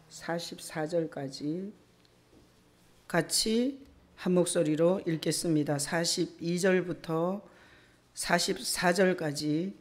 44절까지 같이 한 목소리로 읽겠습니다. 42절부터 44절까지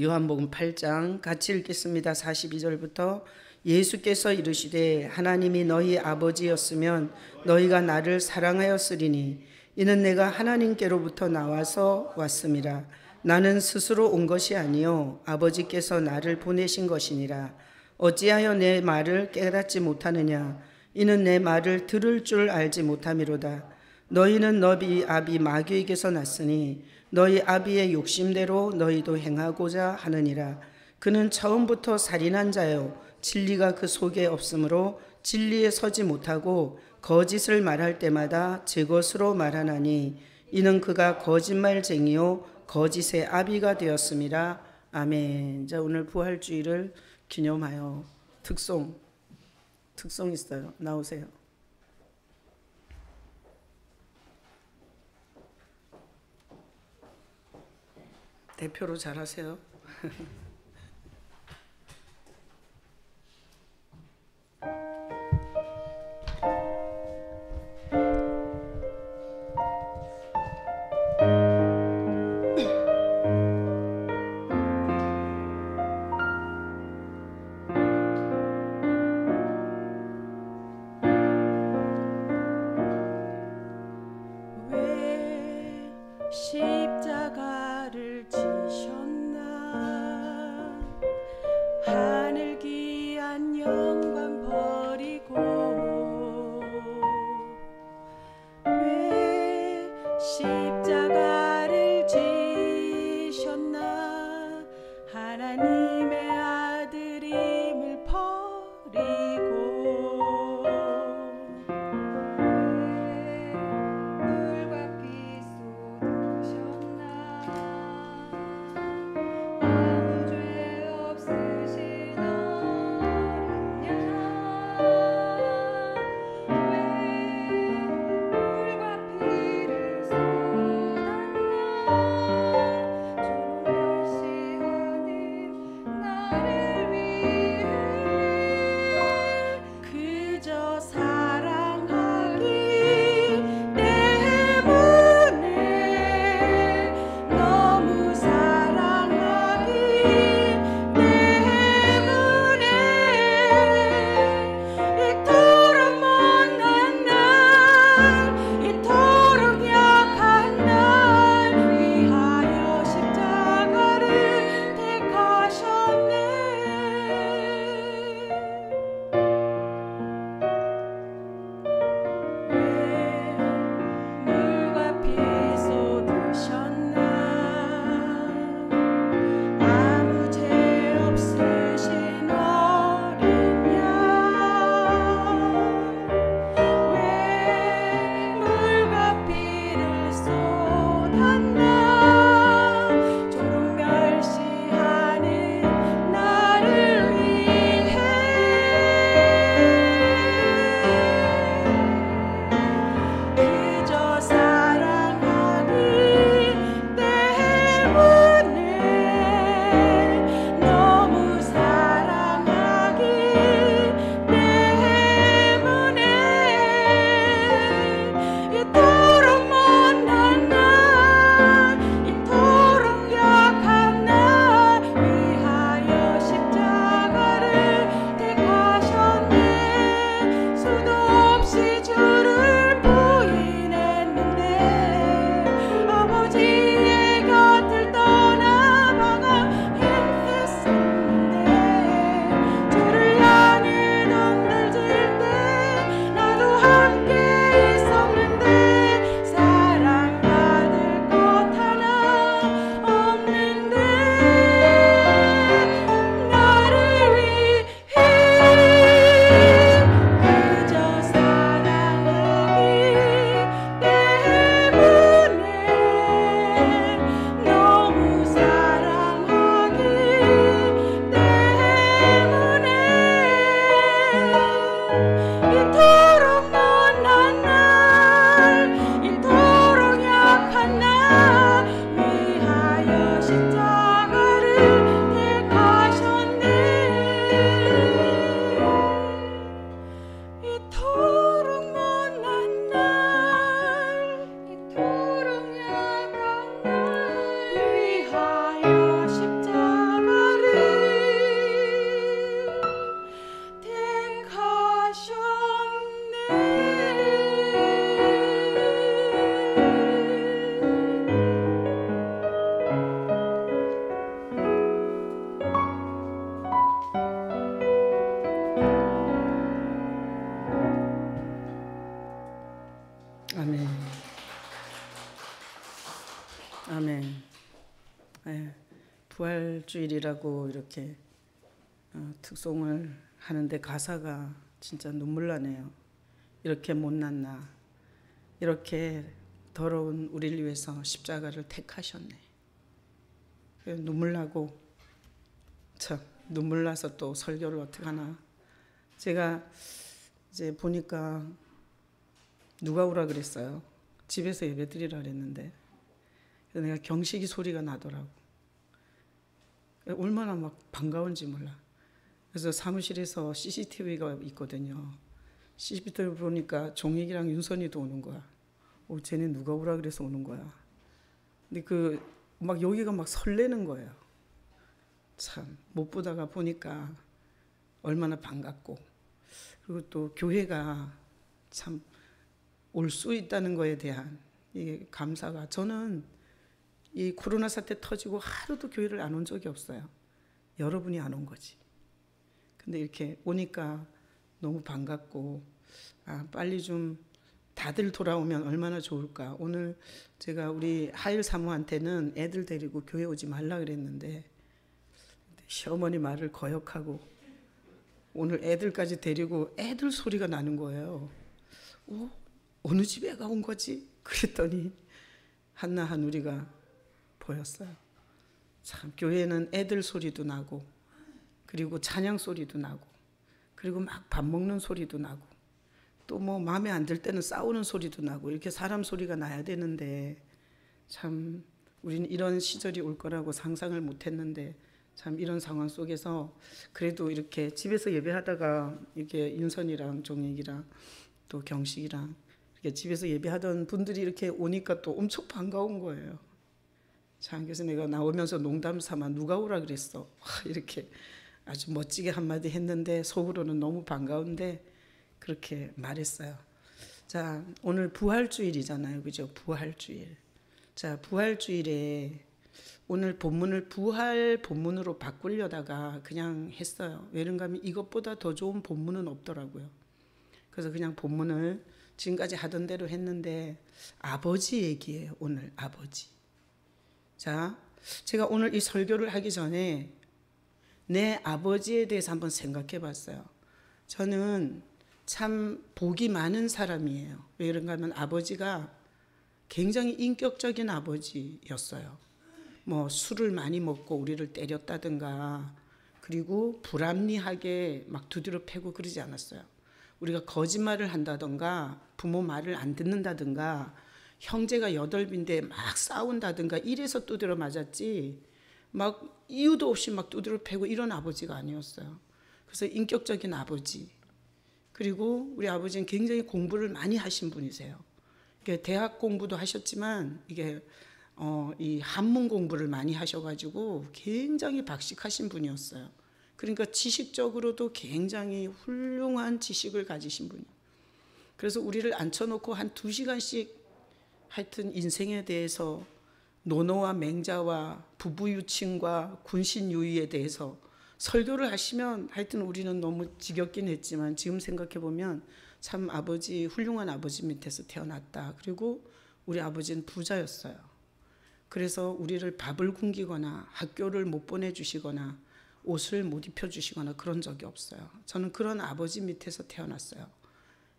요한복음 8장 같이 읽겠습니다. 42절부터 예수께서 이르시되 하나님이 너희 아버지였으면 너희가 나를 사랑하였으리니 이는 내가 하나님께로부터 나와서 왔음이라. 나는 스스로 온 것이 아니요 아버지께서 나를 보내신 것이니라. 어찌하여 내 말을 깨닫지 못하느냐. 이는 내 말을 들을 줄 알지 못함이로다. 너희는 너희 아비 마귀에게서 났으니 너희 아비의 욕심대로 너희도 행하고자 하느니라. 그는 처음부터 살인한 자요 진리가 그 속에 없으므로 진리에 서지 못하고 거짓을 말할 때마다 제 것으로 말하나니 이는 그가 거짓말쟁이요 거짓의 아비가 되었음이라. 아멘. 자, 오늘 부활주의를 기념하여 특송 있어요. 나오세요. 대표로 잘하세요. 십자가를 지셨나 부활주일이라고 이렇게 특송을 하는데 가사가 진짜 눈물 나네요. 이렇게 못난 나, 이렇게 더러운 우리를 위해서 십자가를 택하셨네. 눈물 나고, 참 눈물 나서 또 설교를 어떻게 하나. 제가 이제 보니까 누가 오라 그랬어요. 집에서 예배 드리라 그랬는데 내가 경식이 소리가 나더라고. 얼마나 막 반가운지 몰라. 그래서 사무실에서 CCTV가 있거든요. CCTV 보니까 종익이랑 윤선이도 오는 거야. 쟤네 누가 오라 그래서 오는 거야. 근데 막 여기가 막 설레는 거예요. 참 못 보다가 보니까 얼마나 반갑고, 그리고 또 교회가 참 올 수 있다는 거에 대한 이 감사가, 저는 이 코로나 사태 터지고 하루도 교회를 안 온 적이 없어요. 여러분이 안 온 거지. 근데 이렇게 오니까 너무 반갑고, 빨리 좀 다들 돌아오면 얼마나 좋을까. 오늘 제가 우리 하일 사모한테는 애들 데리고 교회 오지 말라 그랬는데 시어머니 말을 거역하고 오늘 애들까지 데리고 애들 소리가 나는 거예요. 어느 집에 애가 온 거지? 그랬더니 한나 한우리가 보였어요. 참 교회는 애들 소리도 나고, 그리고 찬양 소리도 나고, 그리고 막 밥 먹는 소리도 나고, 또 뭐 마음에 안 들 때는 싸우는 소리도 나고, 이렇게 사람 소리가 나야 되는데 참 우리는 이런 시절이 올 거라고 상상을 못 했는데, 참 이런 상황 속에서 그래도 이렇게 집에서 예배하다가 이렇게 윤선이랑 종익이랑 또 경식이랑 이렇게 집에서 예배하던 분들이 이렇게 오니까 또 엄청 반가운 거예요. 참 그래서 내가 나오면서 농담 삼아 누가 오라 그랬어. 이렇게 아주 멋지게 한마디 했는데 속으로는 너무 반가운데 그렇게 말했어요. 자, 오늘 부활주일이잖아요. 그죠? 부활주일. 자, 부활주일에 오늘 본문을 부활 본문으로 바꾸려다가 그냥 했어요. 왜 그런가 하면 이것보다 더 좋은 본문은 없더라고요. 그래서 그냥 본문을 지금까지 하던 대로 했는데 아버지 얘기예요. 오늘 아버지. 자, 제가 오늘 이 설교를 하기 전에 내 아버지에 대해서 한번 생각해 봤어요. 저는 참 복이 많은 사람이에요. 왜 그런가 하면 아버지가 굉장히 인격적인 아버지였어요. 뭐 술을 많이 먹고 우리를 때렸다든가, 그리고 불합리하게 막 두드려 패고 그러지 않았어요. 우리가 거짓말을 한다든가, 부모 말을 안 듣는다든가, 형제가 8인데 막 싸운다든가 이래서 두드려 맞았지, 막 이유도 없이 막 두드려 패고 이런 아버지가 아니었어요. 그래서 인격적인 아버지. 그리고 우리 아버지는 굉장히 공부를 많이 하신 분이세요. 대학 공부도 하셨지만 이게 이 한문 공부를 많이 하셔가지고 굉장히 박식하신 분이었어요. 그러니까 지식적으로도 굉장히 훌륭한 지식을 가지신 분이에요. 그래서 우리를 앉혀놓고 한 2시간씩 하여튼 인생에 대해서, 노노와 맹자와 부부유친과 군신유의에 대해서 설교를 하시면 하여튼 우리는 너무 지겹긴 했지만 지금 생각해보면 참 아버지, 훌륭한 아버지 밑에서 태어났다. 그리고 우리 아버지는 부자였어요. 그래서 우리를 밥을 굶기거나 학교를 못 보내주시거나 옷을 못 입혀주시거나 그런 적이 없어요. 저는 그런 아버지 밑에서 태어났어요.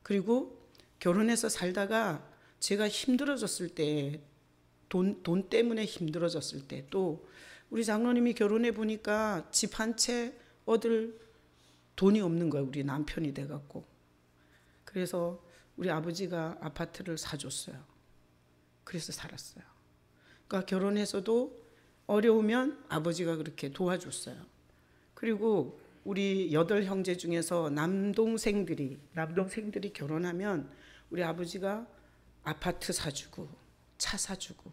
그리고 결혼해서 살다가 제가 힘들어졌을 때, 돈 때문에 힘들어졌을 때, 또 우리 장로님이 결혼해 보니까 집 한 채 얻을 돈이 없는 거예요. 우리 남편이 돼갖고. 그래서 우리 아버지가 아파트를 사줬어요. 그래서 살았어요. 그러니까 결혼해서도 어려우면 아버지가 그렇게 도와줬어요. 그리고 우리 8형제 중에서 남동생들이 결혼하면 우리 아버지가 아파트 사주고 차 사주고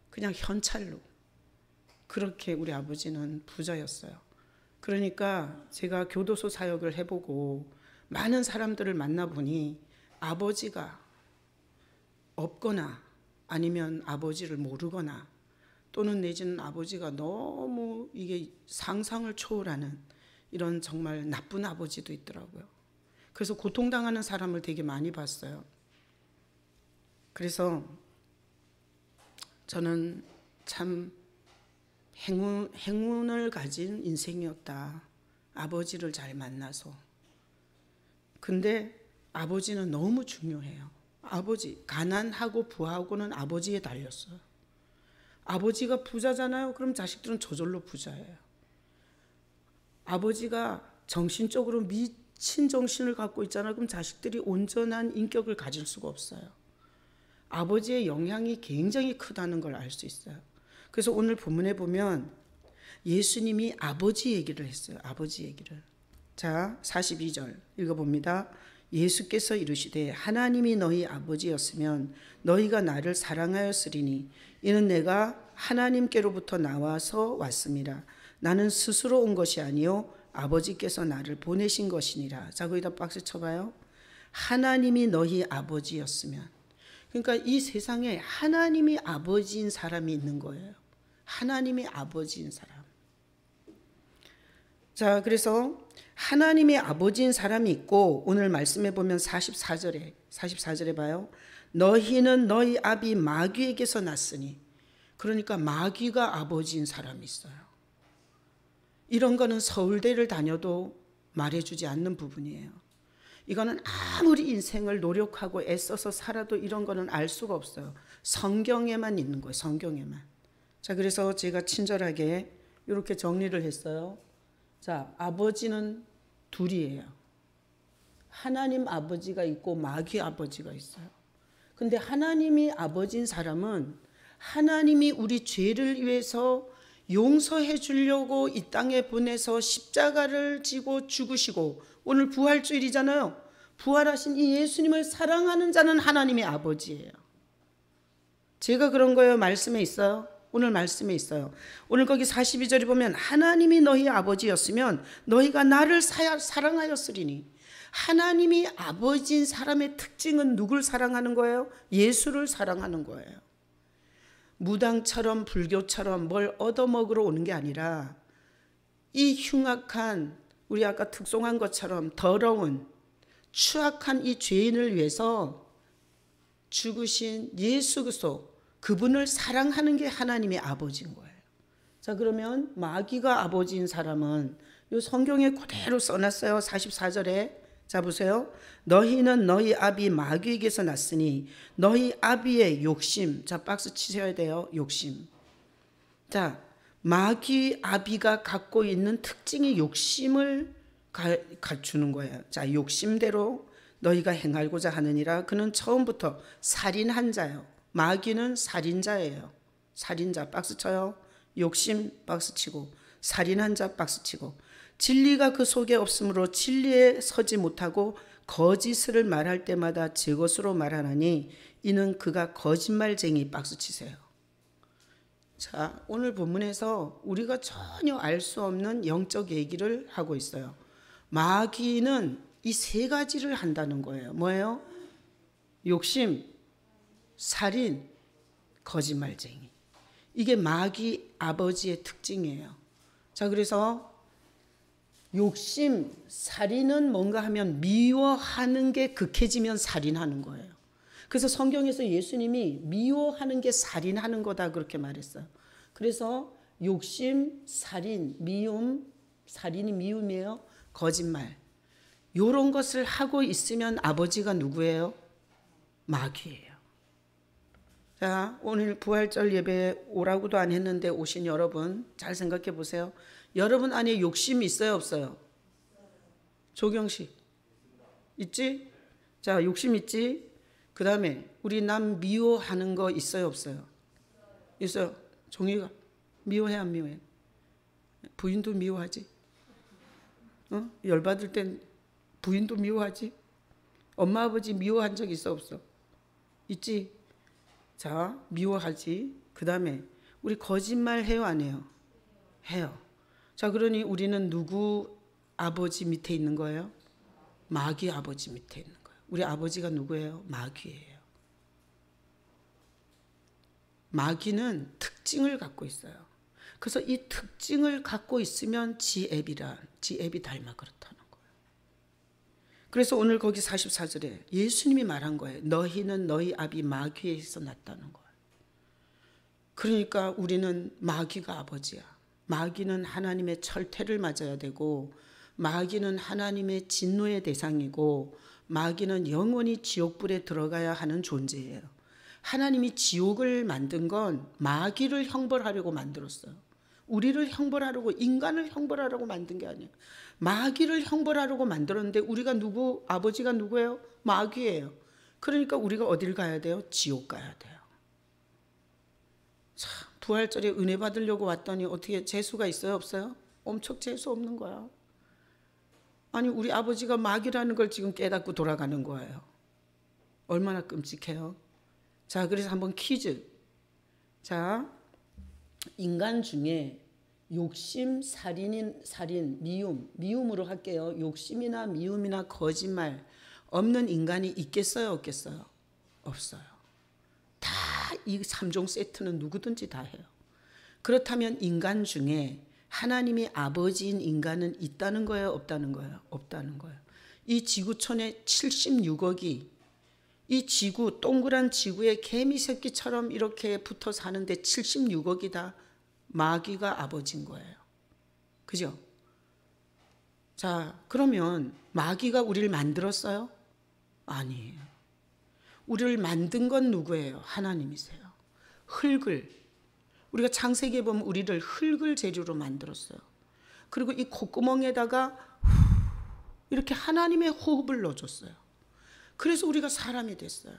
그냥 현찰로, 그렇게 우리 아버지는 부자였어요. 그러니까 제가 교도소 사역을 해보고 많은 사람들을 만나보니 아버지가 없거나 아니면 아버지를 모르거나, 또는 내지는 아버지가 너무 이게 상상을 초월하는 이런 정말 나쁜 아버지도 있더라고요. 그래서 고통당하는 사람을 되게 많이 봤어요. 그래서 저는 참 행운을 가진 인생이었다. 아버지를 잘 만나서. 근데 아버지는 너무 중요해요. 아버지, 가난하고 부하고는 아버지에 달렸어요. 아버지가 부자잖아요. 그럼 자식들은 저절로 부자예요. 아버지가 정신적으로 미친 정신을 갖고 있잖아요. 그럼 자식들이 온전한 인격을 가질 수가 없어요. 아버지의 영향이 굉장히 크다는 걸 알 수 있어요. 그래서 오늘 본문에 보면 예수님이 아버지 얘기를 했어요. 아버지 얘기를. 자, 42절 읽어봅니다. 예수께서 이르시되 하나님이 너희 아버지였으면 너희가 나를 사랑하였으리니 이는 내가 하나님께로부터 나와서 왔습니다. 나는 스스로 온 것이 아니요 아버지께서 나를 보내신 것이니라. 자, 거기다 박스 쳐봐요. 하나님이 너희 아버지였으면. 그러니까 이 세상에 하나님이 아버지인 사람이 있는 거예요. 하나님이 아버지인 사람. 자, 그래서 하나님의 아버지인 사람이 있고 오늘 말씀해 보면 44절에 봐요. 너희는 너희 아비 마귀에게서 났으니. 그러니까 마귀가 아버지인 사람이 있어요. 이런 거는 서울대를 다녀도 말해주지 않는 부분이에요. 이거는 아무리 인생을 노력하고 애써서 살아도 이런 거는 알 수가 없어요. 성경에만 있는 거예요. 성경에만. 자, 그래서 제가 친절하게 이렇게 정리를 했어요. 자, 아버지는 둘이에요. 하나님 아버지가 있고 마귀 아버지가 있어요. 근데 하나님이 아버지인 사람은 하나님이 우리 죄를 위해서 용서해 주려고 이 땅에 보내서 십자가를 지고 죽으시고 오늘 부활주일이잖아요. 부활하신 이 예수님을 사랑하는 자는 하나님의 아버지예요. 제가 그런 거예요. 말씀에 있어요. 오늘 말씀에 있어요. 오늘 거기 42절에 보면 하나님이 너희 아버지였으면 너희가 나를 사랑하였으리니. 하나님이 아버지인 사람의 특징은 누굴 사랑하는 거예요? 예수를 사랑하는 거예요. 무당처럼 불교처럼 뭘 얻어먹으러 오는 게 아니라 이 흉악한 우리 아까 특송한 것처럼 더러운 추악한 이 죄인을 위해서 죽으신 예수 그리스도 그분을 사랑하는 게 하나님의 아버지인 거예요. 자, 그러면 마귀가 아버지인 사람은 이 성경에 그대로 써놨어요. 44절에. 자, 보세요. 너희는 너희 아비 마귀에게서 났으니 너희 아비의 욕심. 자, 박스 치셔야 돼요. 욕심. 자, 마귀 아비가 갖고 있는 특징이 욕심을 갖추는 거예요. 자, 욕심대로 너희가 행하고자 하느니라. 그는 처음부터 살인한 자요. 마귀는 살인자예요. 살인자 박스 쳐요. 욕심 박스 치고 살인한 자 박스 치고 진리가 그 속에 없으므로 진리에 서지 못하고 거짓을 말할 때마다 제 것으로 말하나니 이는 그가 거짓말쟁이 박스 치세요. 자, 오늘 본문에서 우리가 전혀 알 수 없는 영적 얘기를 하고 있어요. 마귀는 이 세 가지를 한다는 거예요. 뭐예요? 욕심, 살인, 거짓말쟁이. 이게 마귀 아버지의 특징이에요. 자, 그래서 욕심, 살인은 뭔가 하면 미워하는 게 극해지면 살인하는 거예요. 그래서 성경에서 예수님이 미워하는 게 살인하는 거다 그렇게 말했어요. 그래서 욕심, 살인, 미움, 살인이 미움이에요. 거짓말. 이런 것을 하고 있으면 아버지가 누구예요? 마귀예요. 자, 오늘 부활절 예배에 오라고도 안 했는데 오신 여러분 잘 생각해 보세요. 여러분 안에 욕심이 있어요, 없어요? 조경식 있지? 자, 욕심 있지? 그 다음에 우리 남 미워하는 거 있어요, 없어요? 있어요. 종이가 미워해, 안 미워해? 부인도 미워하지? 열받을 땐 부인도 미워하지? 엄마 아버지 미워한 적 있어, 없어? 있지? 자, 미워하지. 그 다음에 우리 거짓말 해요, 안 해요? 해요. 자, 그러니 우리는 누구 아버지 밑에 있는 거예요? 마귀 아버지 밑에 있는 거예요. 우리 아버지가 누구예요? 마귀예요. 마귀는 특징을 갖고 있어요. 그래서 이 특징을 갖고 있으면 지 앱이 닮아 그렇다는 거예요. 그래서 오늘 거기 44절에 예수님이 말한 거예요. 너희는 너희 아비 마귀에서 났다는 거예요. 그러니까 우리는 마귀가 아버지야. 마귀는 하나님의 철퇴를 맞아야 되고, 마귀는 하나님의 진노의 대상이고, 마귀는 영원히 지옥불에 들어가야 하는 존재예요. 하나님이 지옥을 만든 건 마귀를 형벌하려고 만들었어요. 우리를 형벌하려고, 인간을 형벌하려고 만든 게 아니에요. 마귀를 형벌하려고 만들었는데, 우리가 아버지가 누구예요? 마귀예요. 그러니까 우리가 어딜 가야 돼요? 지옥 가야 돼요. 참, 부활절에 은혜 받으려고 왔더니 어떻게 재수가 있어요? 없어요? 엄청 재수 없는 거야. 아니, 우리 아버지가 마귀라는 걸 지금 깨닫고 돌아가는 거예요. 얼마나 끔찍해요. 자, 그래서 한번 퀴즈. 자, 인간 중에 욕심, 살인, 미움으로 할게요. 욕심이나 미움이나 거짓말 없는 인간이 있겠어요? 없겠어요? 없어요. 다 이 3종 세트는 누구든지 다 해요. 그렇다면 인간 중에 하나님이 아버지인 인간은 있다는 거예요? 없다는 거예요? 없다는 거예요. 이 지구촌에 76억이 이 지구, 동그란 지구에 개미 새끼처럼 이렇게 붙어 사는데 76억이 다 마귀가 아버지인 거예요. 그죠? 자, 그러면 마귀가 우리를 만들었어요? 아니에요. 우리를 만든 건 누구예요? 하나님이세요. 흙을. 우리가 창세기에 보면 우리를 흙을 재료로 만들었어요. 그리고 이 콧구멍에다가 이렇게 하나님의 호흡을 넣어줬어요. 그래서 우리가 사람이 됐어요.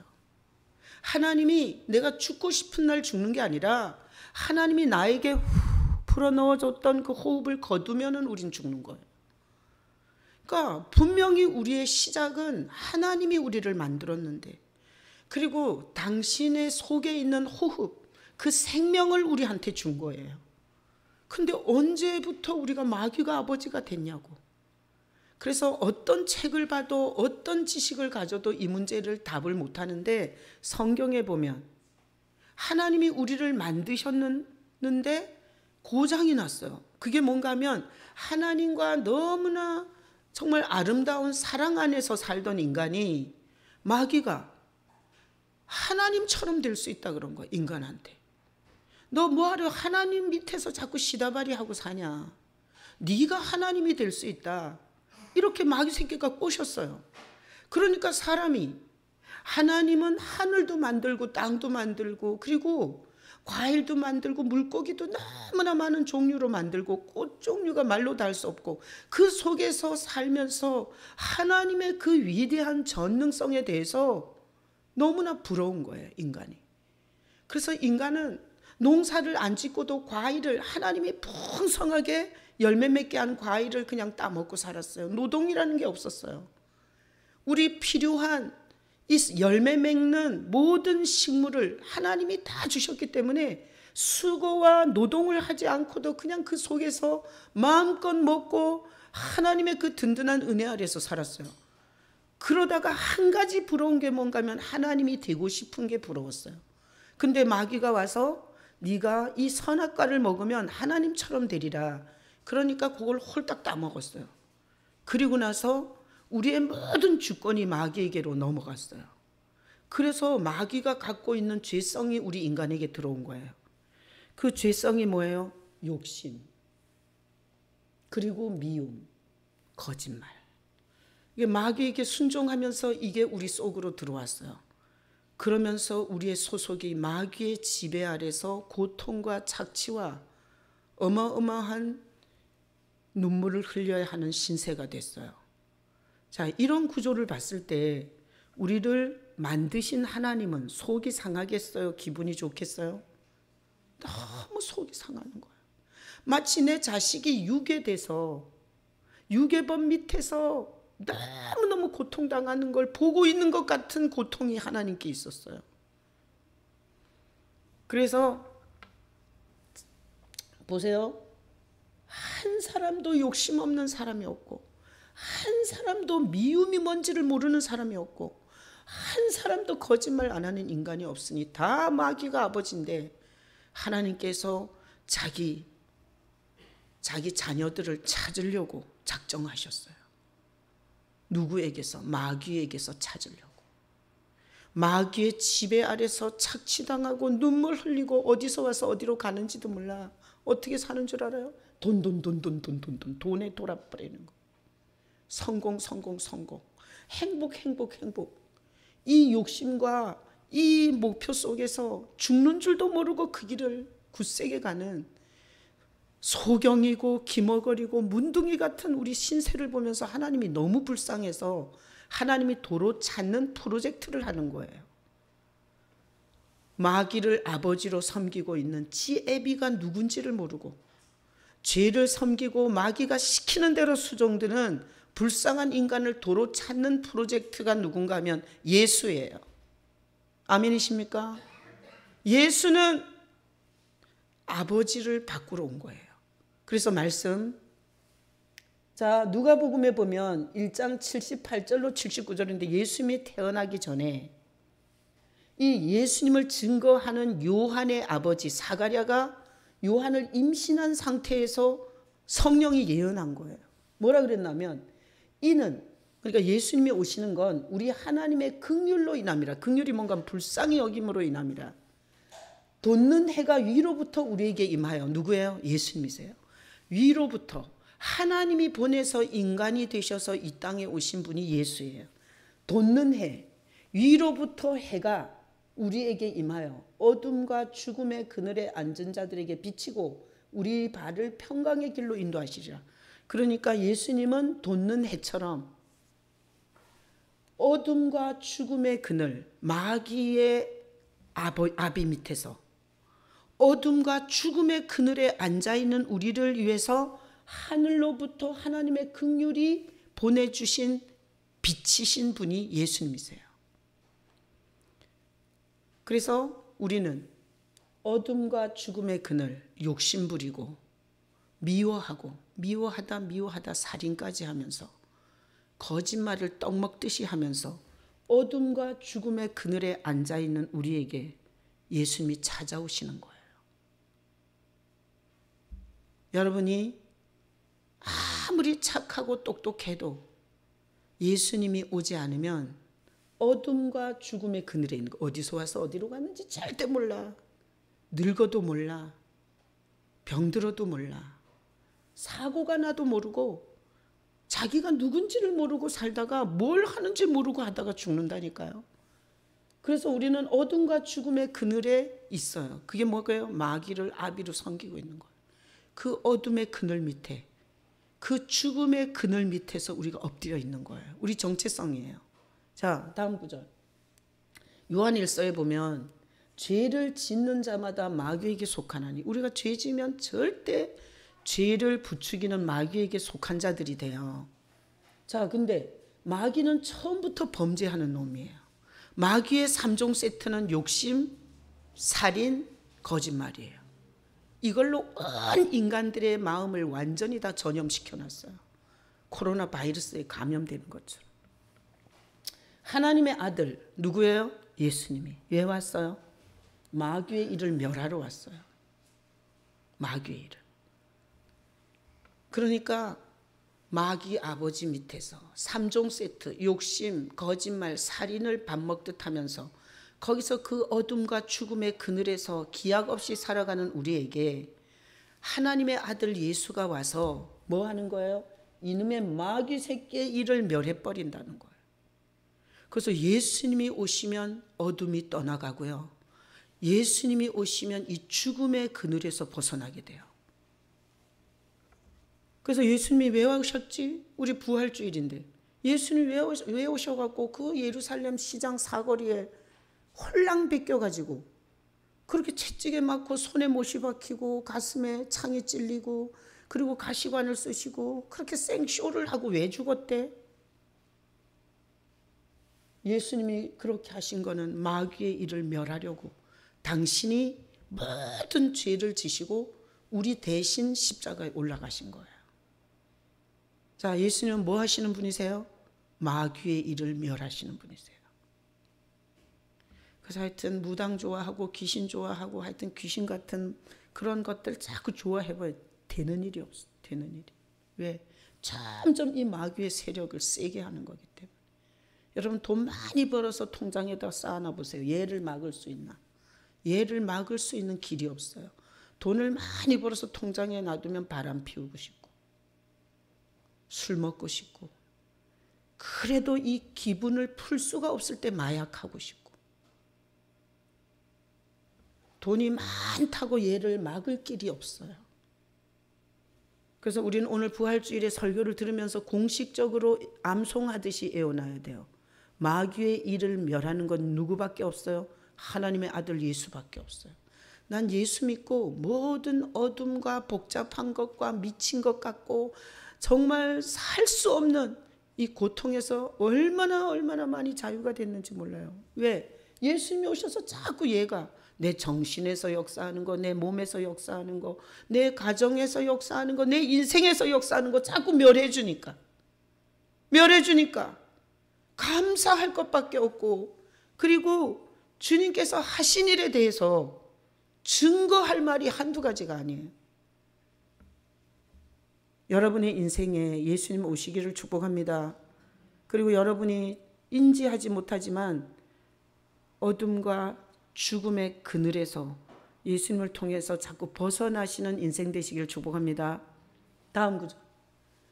하나님이 내가 죽고 싶은 날 죽는 게 아니라 하나님이 나에게 불어넣어줬던 그 호흡을 거두면은 우린 죽는 거예요. 그러니까 분명히 우리의 시작은 하나님이 우리를 만들었는데, 그리고 당신의 속에 있는 호흡, 그 생명을 우리한테 준 거예요. 근데 언제부터 우리가 마귀가 아버지가 됐냐고. 그래서 어떤 책을 봐도 어떤 지식을 가져도 이 문제를 답을 못하는데, 성경에 보면 하나님이 우리를 만드셨는데 고장이 났어요. 그게 뭔가 하면 하나님과 너무나 정말 아름다운 사랑 안에서 살던 인간이 마귀가 하나님처럼 될 수 있다 그런 거야. 인간한테. 너 뭐하러 하나님 밑에서 자꾸 시다발이 하고 사냐. 네가 하나님이 될 수 있다. 이렇게 마귀 새끼가 꼬셨어요. 그러니까 사람이, 하나님은 하늘도 만들고 땅도 만들고 그리고 과일도 만들고 물고기도 너무나 많은 종류로 만들고 꽃 종류가 말로 다 할 수 없고 그 속에서 살면서 하나님의 그 위대한 전능성에 대해서 너무나 부러운 거예요, 인간이. 그래서 인간은 농사를 안 짓고도 과일을, 하나님이 풍성하게 열매 맺게 한 과일을 그냥 따먹고 살았어요. 노동이라는 게 없었어요. 우리 필요한 이 열매 맺는 모든 식물을 하나님이 다 주셨기 때문에 수고와 노동을 하지 않고도 그냥 그 속에서 마음껏 먹고 하나님의 그 든든한 은혜 아래서 살았어요. 그러다가 한 가지 부러운 게 뭔가 하면 하나님이 되고 싶은 게 부러웠어요. 근데 마귀가 와서 네가 이 선악과를 먹으면 하나님처럼 되리라. 그러니까 그걸 홀딱 따먹었어요. 그리고 나서 우리의 모든 주권이 마귀에게로 넘어갔어요. 그래서 마귀가 갖고 있는 죄성이 우리 인간에게 들어온 거예요. 그 죄성이 뭐예요? 욕심, 그리고 미움, 거짓말. 이게 마귀에게 순종하면서 이게 우리 속으로 들어왔어요. 그러면서 우리의 소속이 마귀의 지배 아래서 고통과 착취와 어마어마한 눈물을 흘려야 하는 신세가 됐어요. 자, 이런 구조를 봤을 때 우리를 만드신 하나님은 속이 상하겠어요? 기분이 좋겠어요? 너무 속이 상하는 거예요. 마치 내 자식이 유괴돼서 유괴범 밑에서 너무너무 고통당하는 걸 보고 있는 것 같은 고통이 하나님께 있었어요. 그래서 보세요. 한 사람도 욕심 없는 사람이 없고 한 사람도 미움이 뭔지를 모르는 사람이 없고 한 사람도 거짓말 안 하는 인간이 없으니 다 마귀가 아버지인데 하나님께서 자기 자녀들을 찾으려고 작정하셨어요. 누구에게서? 마귀에게서 찾으려고. 마귀의 지배 아래서 착취당하고 눈물 흘리고 어디서 와서 어디로 가는지도 몰라. 어떻게 사는 줄 알아요? 돈에 돌아버리는 거. 성공. 행복. 이 욕심과 이 목표 속에서 죽는 줄도 모르고 그 길을 굳세게 가는 소경이고 기머거리고 문둥이 같은 우리 신세를 보면서 하나님이 너무 불쌍해서 하나님이 도로 찾는 프로젝트를 하는 거예요. 마귀를 아버지로 섬기고 있는 지 애비가 누군지를 모르고 죄를 섬기고 마귀가 시키는 대로 수종드는 불쌍한 인간을 도로 찾는 프로젝트가 누군가 하면 예수예요. 아멘이십니까? 예수는 아버지를 바꾸러 온 거예요. 그래서 말씀, 자, 누가복음에 보면 1장 78절로 79절인데 예수님이 태어나기 전에 이 예수님을 증거하는 요한의 아버지 사가랴가 요한을 임신한 상태에서 성령이 예언한 거예요. 뭐라 그랬냐면 이는, 그러니까 예수님이 오시는 건 우리 하나님의 긍휼로 인함이라. 긍휼이 뭔가 불쌍히 여김으로 인함이라. 돋는 해가 위로부터 우리에게 임하여. 누구예요? 예수님이세요. 위로부터 하나님이 보내서 인간이 되셔서 이 땅에 오신 분이 예수예요. 돋는 해, 위로부터 해가 우리에게 임하여 어둠과 죽음의 그늘에 앉은 자들에게 비치고 우리 발을 평강의 길로 인도하시리라. 그러니까 예수님은 돋는 해처럼 어둠과 죽음의 그늘, 마귀의 아비 밑에서 어둠과 죽음의 그늘에 앉아있는 우리를 위해서 하늘로부터 하나님의 긍휼이 보내주신 빛이신 분이 예수님이세요. 그래서 우리는 어둠과 죽음의 그늘, 욕심부리고 미워하다 살인까지 하면서 거짓말을 떡 먹듯이 하면서 어둠과 죽음의 그늘에 앉아있는 우리에게 예수님이 찾아오시는 거예요. 여러분이 아무리 착하고 똑똑해도 예수님이 오지 않으면 어둠과 죽음의 그늘에 있는 거, 어디서 와서 어디로 갔는지 절대 몰라. 늙어도 몰라. 병들어도 몰라. 사고가 나도 모르고 자기가 누군지를 모르고 살다가 뭘 하는지 모르고 하다가 죽는다니까요. 그래서 우리는 어둠과 죽음의 그늘에 있어요. 그게 뭐예요? 마귀를 아비로 섬기고 있는 거예요. 그 어둠의 그늘 밑에, 그 죽음의 그늘 밑에서 우리가 엎드려 있는 거예요. 우리 정체성이에요. 자, 다음 구절. 요한일서에 보면 죄를 짓는 자마다 마귀에게 속하나니, 우리가 죄 지면 절대 죄를 부추기는 마귀에게 속한 자들이 돼요. 자, 근데 마귀는 처음부터 범죄하는 놈이에요. 마귀의 3종 세트는 욕심, 살인, 거짓말이에요. 이걸로 온 인간들의 마음을 완전히 다 전염시켜놨어요. 코로나 바이러스에 감염되는 것처럼. 하나님의 아들 누구예요? 예수님이. 왜 왔어요? 마귀의 일을 멸하러 왔어요. 마귀의 일을. 그러니까 마귀 아버지 밑에서 3종 세트, 욕심, 거짓말, 살인을 밥 먹듯 하면서 거기서 그 어둠과 죽음의 그늘에서 기약 없이 살아가는 우리에게 하나님의 아들 예수가 와서 뭐 하는 거예요? 이놈의 마귀 새끼의 일을 멸해버린다는 거예요. 그래서 예수님이 오시면 어둠이 떠나가고요. 예수님이 오시면 이 죽음의 그늘에서 벗어나게 돼요. 그래서 예수님이 왜 오셨지? 우리 부활주일인데 예수님이 왜 오셔갖고 그 예루살렘 시장 사거리에 홀랑 벗겨가지고 그렇게 채찍에 맞고 손에 못이 박히고 가슴에 창이 찔리고 그리고 가시관을 쓰시고 그렇게 생쇼를 하고 왜 죽었대? 예수님이 그렇게 하신 거는 마귀의 일을 멸하려고, 당신이 모든 죄를 지시고 우리 대신 십자가에 올라가신 거예요. 자, 예수님은 뭐 하시는 분이세요? 마귀의 일을 멸하시는 분이세요. 그래서 하여튼 무당 좋아하고 귀신 좋아하고 하여튼 귀신 같은 그런 것들 자꾸 좋아해봐야 되는 일이 없어. 되는 일이. 왜? 점점 이 마귀의 세력을 세게 하는 거기 때문에. 여러분 돈 많이 벌어서 통장에다 쌓아놔 보세요. 얘를 막을 수 있나? 얘를 막을 수 있는 길이 없어요. 돈을 많이 벌어서 통장에 놔두면 바람 피우고 싶고 술 먹고 싶고, 그래도 이 기분을 풀 수가 없을 때 마약하고 싶고, 돈이 많다고 얘를 막을 길이 없어요. 그래서 우리는 오늘 부활주일에 설교를 들으면서 공식적으로 암송하듯이 애워놔야 돼요. 마귀의 일을 멸하는 건 누구밖에 없어요? 하나님의 아들 예수밖에 없어요. 난 예수 믿고 모든 어둠과 복잡한 것과 미친 것 같고 정말 살 수 없는 이 고통에서 얼마나 많이 자유가 됐는지 몰라요. 왜? 예수님이 오셔서 자꾸 얘가 내 정신에서 역사하는 거, 내 몸에서 역사하는 거, 내 가정에서 역사하는 거, 내 인생에서 역사하는 거 자꾸 멸해 주니까 감사할 것밖에 없고, 그리고 주님께서 하신 일에 대해서 증거할 말이 한두 가지가 아니에요. 여러분의 인생에 예수님 오시기를 축복합니다. 그리고 여러분이 인지하지 못하지만 어둠과 죽음의 그늘에서 예수님을 통해서 자꾸 벗어나시는 인생 되시기를 축복합니다. 다음 구절.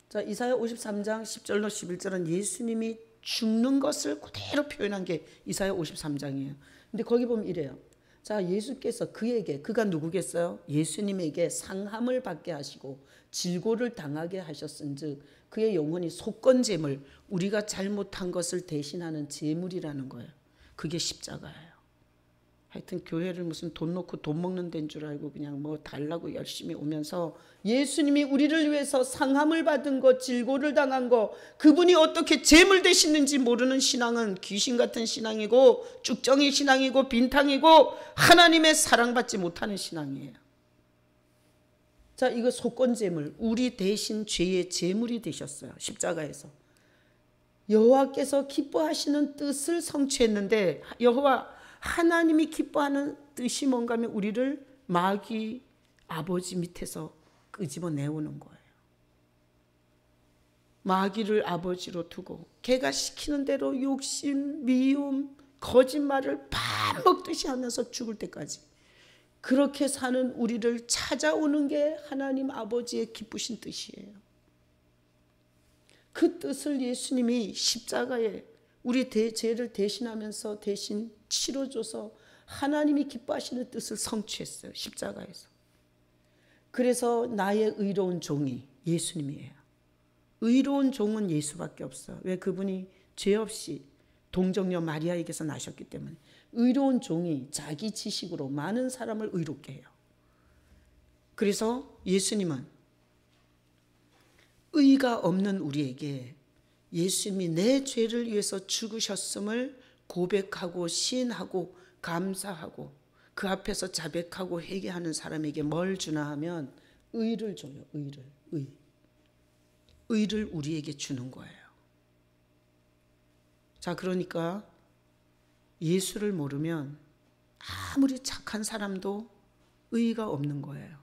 자, 이사야 53장 10절로 11절은 예수님이 죽는 것을 그대로 표현한 게 이사야 53장이에요. 근데 거기 보면 이래요. 자, 예수께서 그가 누구겠어요? 예수님에게 상함을 받게 하시고 질고를 당하게 하셨은즉 그의 영혼이 속건제물, 우리가 잘못한 것을 대신하는 제물이라는 거예요. 그게 십자가예요. 하여튼 교회를 무슨 돈 놓고 돈 먹는 데인 줄 알고 그냥 뭐 달라고 열심히 오면서, 예수님이 우리를 위해서 상함을 받은 것, 질고를 당한 것, 그분이 어떻게 제물 되시는지 모르는 신앙은 귀신 같은 신앙이고 쭉정이 신앙이고 빈탕이고 하나님의 사랑받지 못하는 신앙이에요. 자, 이거 속건제물, 우리 대신 죄의 제물이 되셨어요. 십자가에서 여호와께서 기뻐하시는 뜻을 성취했는데, 여호와 하나님이 기뻐하는 뜻이 뭔가 하면 우리를 마귀 아버지 밑에서 끄집어 내오는 거예요. 마귀를 아버지로 두고 걔가 시키는 대로 욕심, 미움, 거짓말을 밥 먹듯이 하면서 죽을 때까지 그렇게 사는 우리를 찾아오는 게 하나님 아버지의 기쁘신 뜻이에요. 그 뜻을 예수님이 십자가에 우리 죄를 대신하면서 대신 치러줘서 하나님이 기뻐하시는 뜻을 성취했어요. 십자가에서. 그래서 나의 의로운 종이 예수님이에요. 의로운 종은 예수밖에 없어요. 왜? 그분이 죄 없이 동정녀 마리아에게서 나셨기 때문에. 의로운 종이 자기 지식으로 많은 사람을 의롭게 해요. 그래서 예수님은 의가 없는 우리에게 예수님이 내 죄를 위해서 죽으셨음을 고백하고 시인하고 감사하고 그 앞에서 자백하고 회개하는 사람에게 뭘 주나 하면 의를 줘요. 의를 우리에게 주는 거예요. 자, 그러니까 예수를 모르면 아무리 착한 사람도 의가 없는 거예요.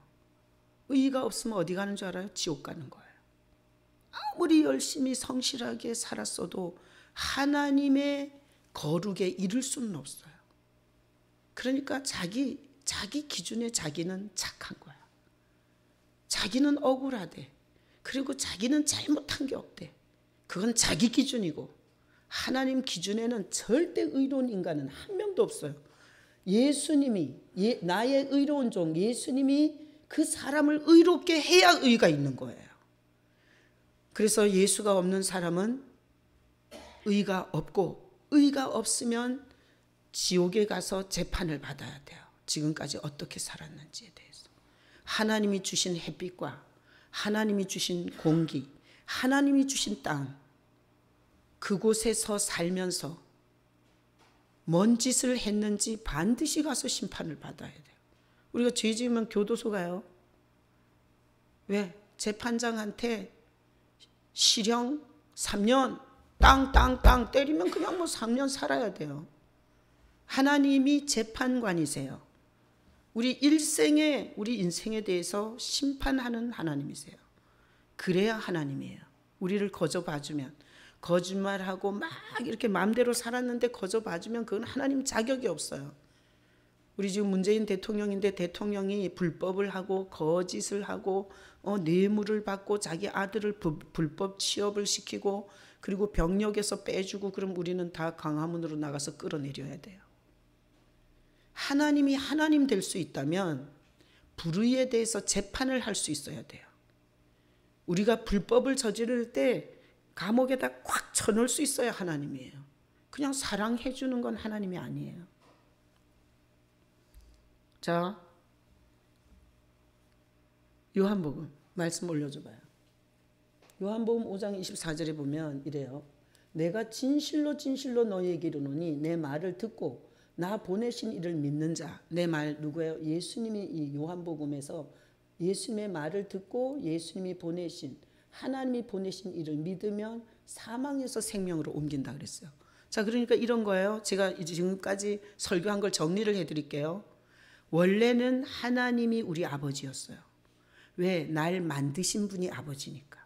의가 없으면 어디 가는 줄 알아요? 지옥 가는 거예요. 아무리 열심히 성실하게 살았어도 하나님의 거룩에 이를 수는 없어요. 그러니까 자기 기준에 자기는 착한 거야. 자기는 억울하대. 그리고 자기는 잘못한 게 없대. 그건 자기 기준이고 하나님 기준에는 절대 의로운 인간은 한 명도 없어요. 예수님이 나의 의로운 종 예수님이 그 사람을 의롭게 해야 의가 있는 거예요. 그래서 예수가 없는 사람은 의가 없고, 의가 없으면 지옥에 가서 재판을 받아야 돼요. 지금까지 어떻게 살았는지에 대해서. 하나님이 주신 햇빛과 하나님이 주신 공기, 하나님이 주신 땅, 그곳에서 살면서 뭔 짓을 했는지 반드시 가서 심판을 받아야 돼요. 우리가 죄 지으면 교도소 가요. 왜? 재판장한테 실형 3년 땅 때리면 그냥 뭐 3년 살아야 돼요. 하나님이 재판관이세요. 우리 일생에 우리 인생에 대해서 심판하는 하나님이세요. 그래야 하나님이에요. 우리를 거저 봐주면, 거짓말하고 막 이렇게 마음대로 살았는데 거저 봐주면 그건 하나님 자격이 없어요. 우리 지금 문재인 대통령인데 대통령이 불법을 하고 거짓을 하고 뇌물을 받고 자기 아들을 불법 취업을 시키고 그리고 병력에서 빼주고, 그럼 우리는 다 광화문으로 나가서 끌어내려야 돼요. 하나님이 하나님 될 수 있다면 불의에 대해서 재판을 할 수 있어야 돼요. 우리가 불법을 저지를 때 감옥에다 꽉 쳐넣을 수 있어야 하나님이에요. 그냥 사랑해 주는 건 하나님이 아니에요. 자, 요한복음 말씀 올려줘봐요. 요한복음 5장 24절에 보면 이래요. 내가 진실로 진실로 너희에게 이르노니 내 말을 듣고 나 보내신 이를 믿는 자. 내 말 누구예요? 예수님이 이 요한복음에서 예수님의 말을 듣고 예수님이 보내신, 하나님이 보내신 이를 믿으면 사망에서 생명으로 옮긴다 그랬어요. 자, 그러니까 이런 거예요. 제가 이제 지금까지 설교한 걸 정리를 해드릴게요. 원래는 하나님이 우리 아버지였어요. 왜? 날 만드신 분이 아버지니까.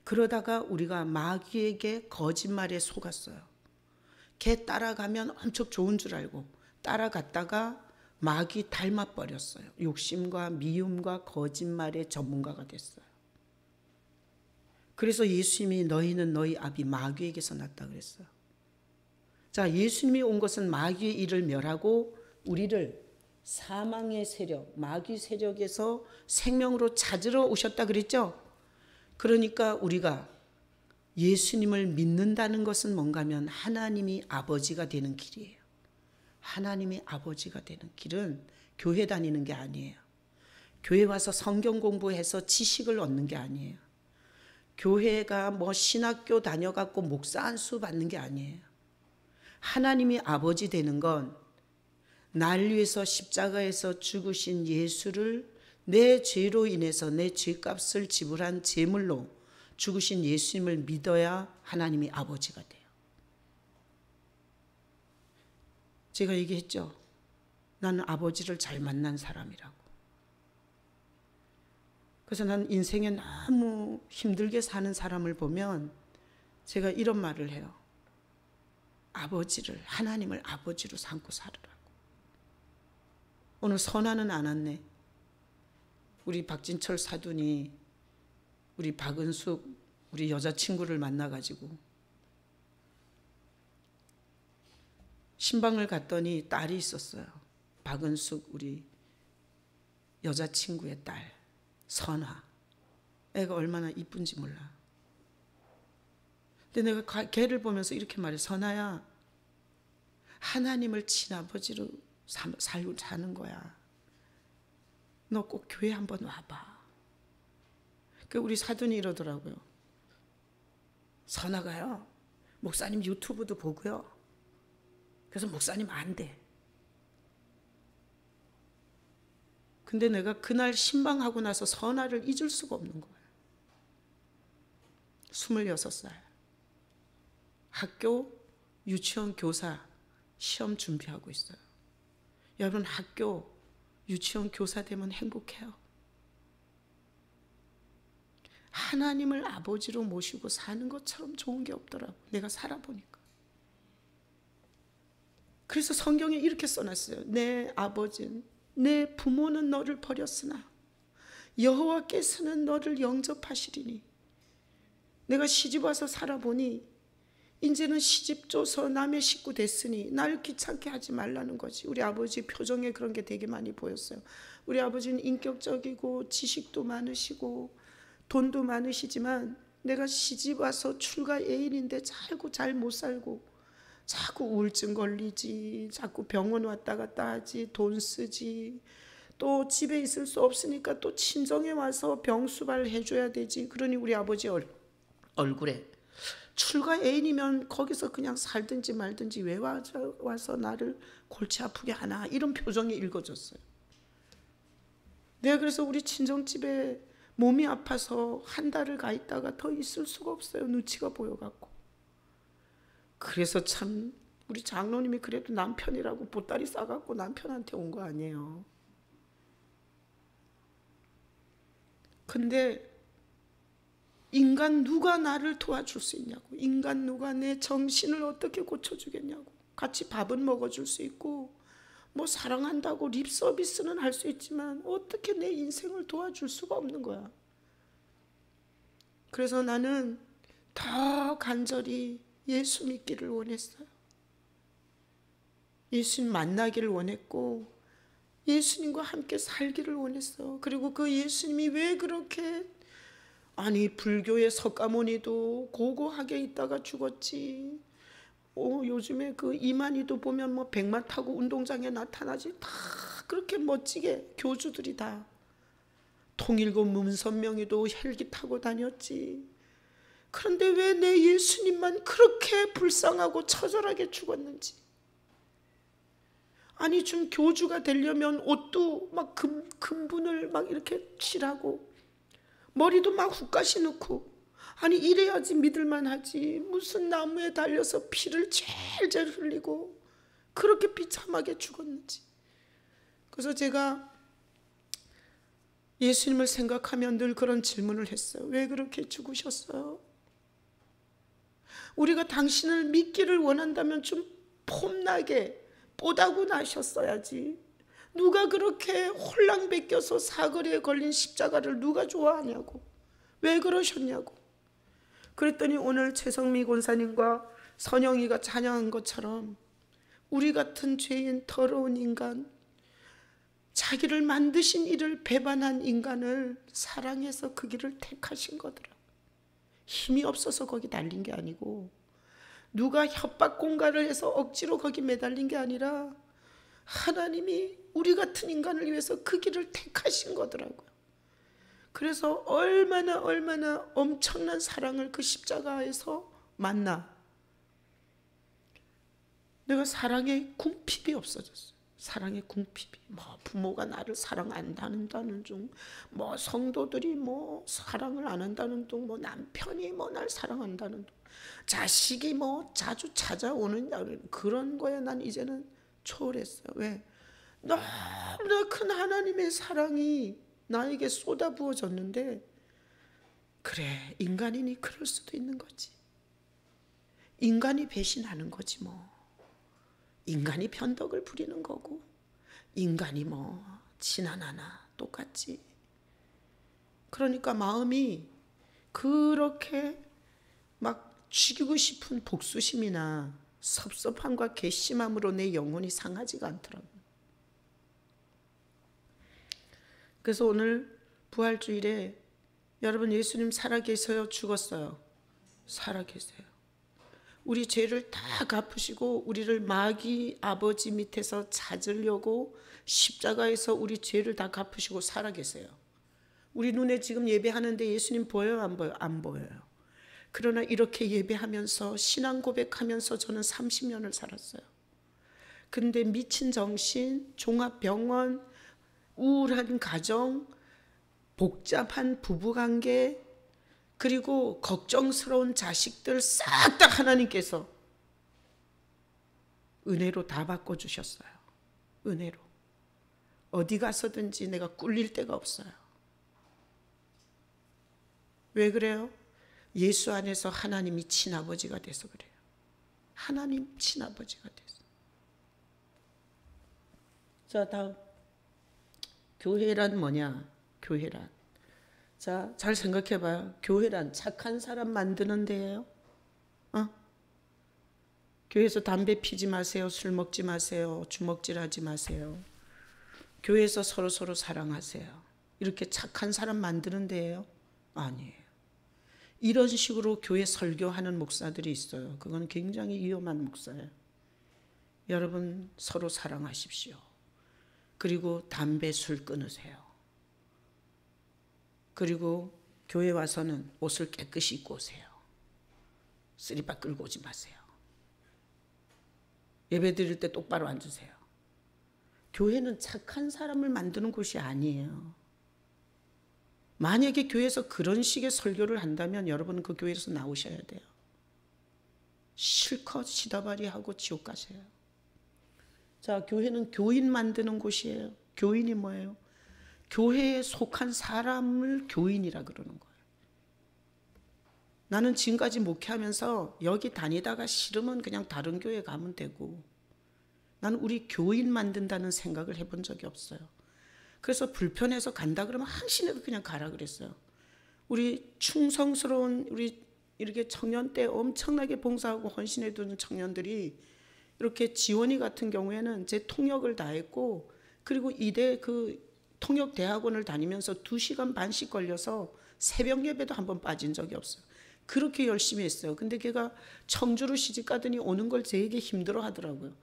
그러다가 우리가 마귀에게 거짓말에 속았어요. 걔 따라가면 엄청 좋은 줄 알고 따라갔다가 마귀 닮아버렸어요. 욕심과 미움과 거짓말의 전문가가 됐어요. 그래서 예수님이 너희는 너희 아비 마귀에게서 났다 그랬어요. 자, 예수님이 온 것은 마귀의 일을 멸하고 우리를 사망의 세력, 마귀 세력에서 생명으로 찾으러 오셨다 그랬죠? 그러니까 우리가 예수님을 믿는다는 것은 뭔가 하면 하나님이 아버지가 되는 길이에요. 하나님이 아버지가 되는 길은 교회 다니는 게 아니에요. 교회 와서 성경 공부해서 지식을 얻는 게 아니에요. 교회가 뭐 신학교 다녀갖고 목사 안수 받는 게 아니에요. 하나님이 아버지 되는 건 날 위해서 십자가에서 죽으신 예수를 내 죄로 인해서 내 죄값을 지불한 제물로 죽으신 예수님을 믿어야 하나님이 아버지가 돼요. 제가 얘기했죠. 나는 아버지를 잘 만난 사람이라고. 그래서 난 인생에 너무 힘들게 사는 사람을 보면 제가 이런 말을 해요. 아버지를, 하나님을 아버지로 삼고 살으라고. 오늘 선화는 안 왔네. 우리 박진철 사돈이 우리 박은숙 우리 여자친구를 만나가지고 신방을 갔더니 딸이 있었어요. 박은숙 우리 여자친구의 딸 선화. 애가 얼마나 이쁜지 몰라. 근데 내가 걔를 보면서 이렇게 말해. 선화야, 하나님을 친아버지로 살고 사는 거야. 너 꼭 교회 한번 와봐. 그 우리 사돈이 이러더라고요. 선아가요, 목사님 유튜브도 보고요. 그래서 목사님 안 돼. 근데 내가 그날 신방하고 나서 선아를 잊을 수가 없는 거예요. 26살. 학교 유치원 교사 시험 준비하고 있어요. 여러분, 학교 유치원 교사 되면 행복해요. 하나님을 아버지로 모시고 사는 것처럼 좋은 게 없더라고. 내가 살아보니까. 그래서 성경에 이렇게 써놨어요. 내 아버지는, 내 부모는 너를 버렸으나 여호와께서는 너를 영접하시리니. 내가 시집 와서 살아보니 이제는 시집 줘서 남의 식구 됐으니 날 귀찮게 하지 말라는 거지. 우리 아버지 표정에 그런 게 되게 많이 보였어요. 우리 아버지는 인격적이고 지식도 많으시고 돈도 많으시지만 내가 시집 와서 출가 애인인데 자꾸 잘 못 살고 자꾸 우울증 걸리지, 자꾸 병원 왔다 갔다 하지, 돈 쓰지, 또 집에 있을 수 없으니까 또 친정에 와서 병수발 해줘야 되지. 그러니 우리 아버지 얼굴에 출가 애인이면 거기서 그냥 살든지 말든지 왜 와서 나를 골치 아프게 하나, 이런 표정이 읽어졌어요. 내가 그래서 우리 친정집에 몸이 아파서 한 달을 가 있다가 더 있을 수가 없어요. 눈치가 보여갖고. 그래서 참 우리 장로님이 그래도 남편이라고 보따리 싸갖고 남편한테 온 거 아니에요. 근데 인간 누가 나를 도와줄 수 있냐고, 인간 누가 내 정신을 어떻게 고쳐주겠냐고. 같이 밥은 먹어줄 수 있고 뭐 사랑한다고 립 서비스는 할 수 있지만 어떻게 내 인생을 도와줄 수가 없는 거야. 그래서 나는 더 간절히 예수 믿기를 원했어요. 예수님 만나기를 원했고 예수님과 함께 살기를 원했어. 그리고 그 예수님이 왜 그렇게, 아니 불교의 석가모니도 고고하게 있다가 죽었지. 요즘에 그 이만희도 보면 뭐 백마 타고 운동장에 나타나지. 다 그렇게 멋지게 교주들이 다. 통일교 문선명이도 헬기 타고 다녔지. 그런데 왜 내 예수님만 그렇게 불쌍하고 처절하게 죽었는지. 아니 좀 교주가 되려면 옷도 막 금분을 막 이렇게 칠하고 머리도 막 훅가시 넣고, 아니 이래야지 믿을만 하지. 무슨 나무에 달려서 피를 젤젤 흘리고 그렇게 비참하게 죽었는지. 그래서 제가 예수님을 생각하면 늘 그런 질문을 했어요. 왜 그렇게 죽으셨어요? 우리가 당신을 믿기를 원한다면 좀 폼나게 뽀다구 나셨어야지. 누가 그렇게 홀랑 베껴서 사거리에 걸린 십자가를 누가 좋아하냐고. 왜 그러셨냐고. 그랬더니 오늘 최성미 권사님과 선영이가 찬양한 것처럼 우리 같은 죄인 더러운 인간, 자기를 만드신 이를 배반한 인간을 사랑해서 그 길을 택하신 거더라. 힘이 없어서 거기 달린 게 아니고, 누가 협박 공갈을 해서 억지로 거기 매달린 게 아니라 하나님이 우리 같은 인간을 위해서 그 길을 택하신 거더라고요. 그래서 얼마나 엄청난 사랑을 그 십자가에서 만나. 내가 사랑의 궁핍이 없어졌어요. 사랑의 궁핍이. 뭐 부모가 나를 사랑 안 한다는 중, 뭐 성도들이 뭐 사랑을 안 한다는 중, 뭐 남편이 뭐 날 사랑한다는 중, 자식이 뭐 자주 찾아오는 그런 거에 난 이제는 초월했어요. 왜? 너무나 큰 하나님의 사랑이 나에게 쏟아부어졌는데, 그래 인간이니 그럴 수도 있는 거지. 인간이 배신하는 거지 뭐. 인간이 편덕을 부리는 거고 인간이 뭐 지나나나 똑같지. 그러니까 마음이 그렇게 막 죽이고 싶은 복수심이나 섭섭함과 괘씸함으로 내 영혼이 상하지가 않더라고요. 그래서 오늘 부활주일에 여러분, 예수님 살아계세요? 죽었어요? 살아계세요. 우리 죄를 다 갚으시고 우리를 마귀 아버지 밑에서 찾으려고 십자가에서 우리 죄를 다 갚으시고 살아계세요. 우리 눈에 지금 예배하는데 예수님 보여요? 안 보여요? 안 보여요. 그러나 이렇게 예배하면서 신앙 고백하면서 저는 30년을 살았어요. 근데 미친 정신, 종합병원, 우울한 가정, 복잡한 부부관계, 그리고 걱정스러운 자식들 싹 다 하나님께서 은혜로 다 바꿔주셨어요. 은혜로. 어디 가서든지 내가 꿀릴 데가 없어요. 왜 그래요? 예수 안에서 하나님이 친아버지가 돼서 그래요. 하나님 친아버지가 돼서. 자, 다음. 교회란 뭐냐? 교회란. 자, 잘 생각해봐요. 교회란 착한 사람 만드는 데예요. 교회에서 담배 피지 마세요. 술 먹지 마세요. 주먹질하지 마세요. 교회에서 서로 사랑하세요. 이렇게 착한 사람 만드는 데예요? 아니에요. 이런 식으로 교회 설교하는 목사들이 있어요. 그건 굉장히 위험한 목사예요. 여러분, 서로 사랑하십시오. 그리고 담배, 술 끊으세요. 그리고 교회 와서는 옷을 깨끗이 입고 오세요. 쓰리바 끌고 오지 마세요. 예배 드릴 때 똑바로 앉으세요. 교회는 착한 사람을 만드는 곳이 아니에요. 만약에 교회에서 그런 식의 설교를 한다면 여러분은 그 교회에서 나오셔야 돼요. 실컷 시다바리하고 지옥 가세요. 자, 교회는 교인 만드는 곳이에요. 교인이 뭐예요? 교회에 속한 사람을 교인이라 그러는 거예요. 나는 지금까지 목회하면서 여기 다니다가 싫으면 그냥 다른 교회 가면 되고, 나는 우리 교인 만든다는 생각을 해본 적이 없어요. 그래서 불편해서 간다 그러면 한신에도 그냥 가라 그랬어요. 우리 충성스러운 우리 이렇게 청년 때 엄청나게 봉사하고 헌신해 두는 청년들이 이렇게 지원이 같은 경우에는 제 통역을 다 했고, 그리고 이대 그 통역 대학원을 다니면서 2시간 반씩 걸려서 새벽 예배도 한번 빠진 적이 없어요. 그렇게 열심히 했어요. 근데 걔가 청주로 시집 가더니 오는 걸 되게 힘들어 하더라고요.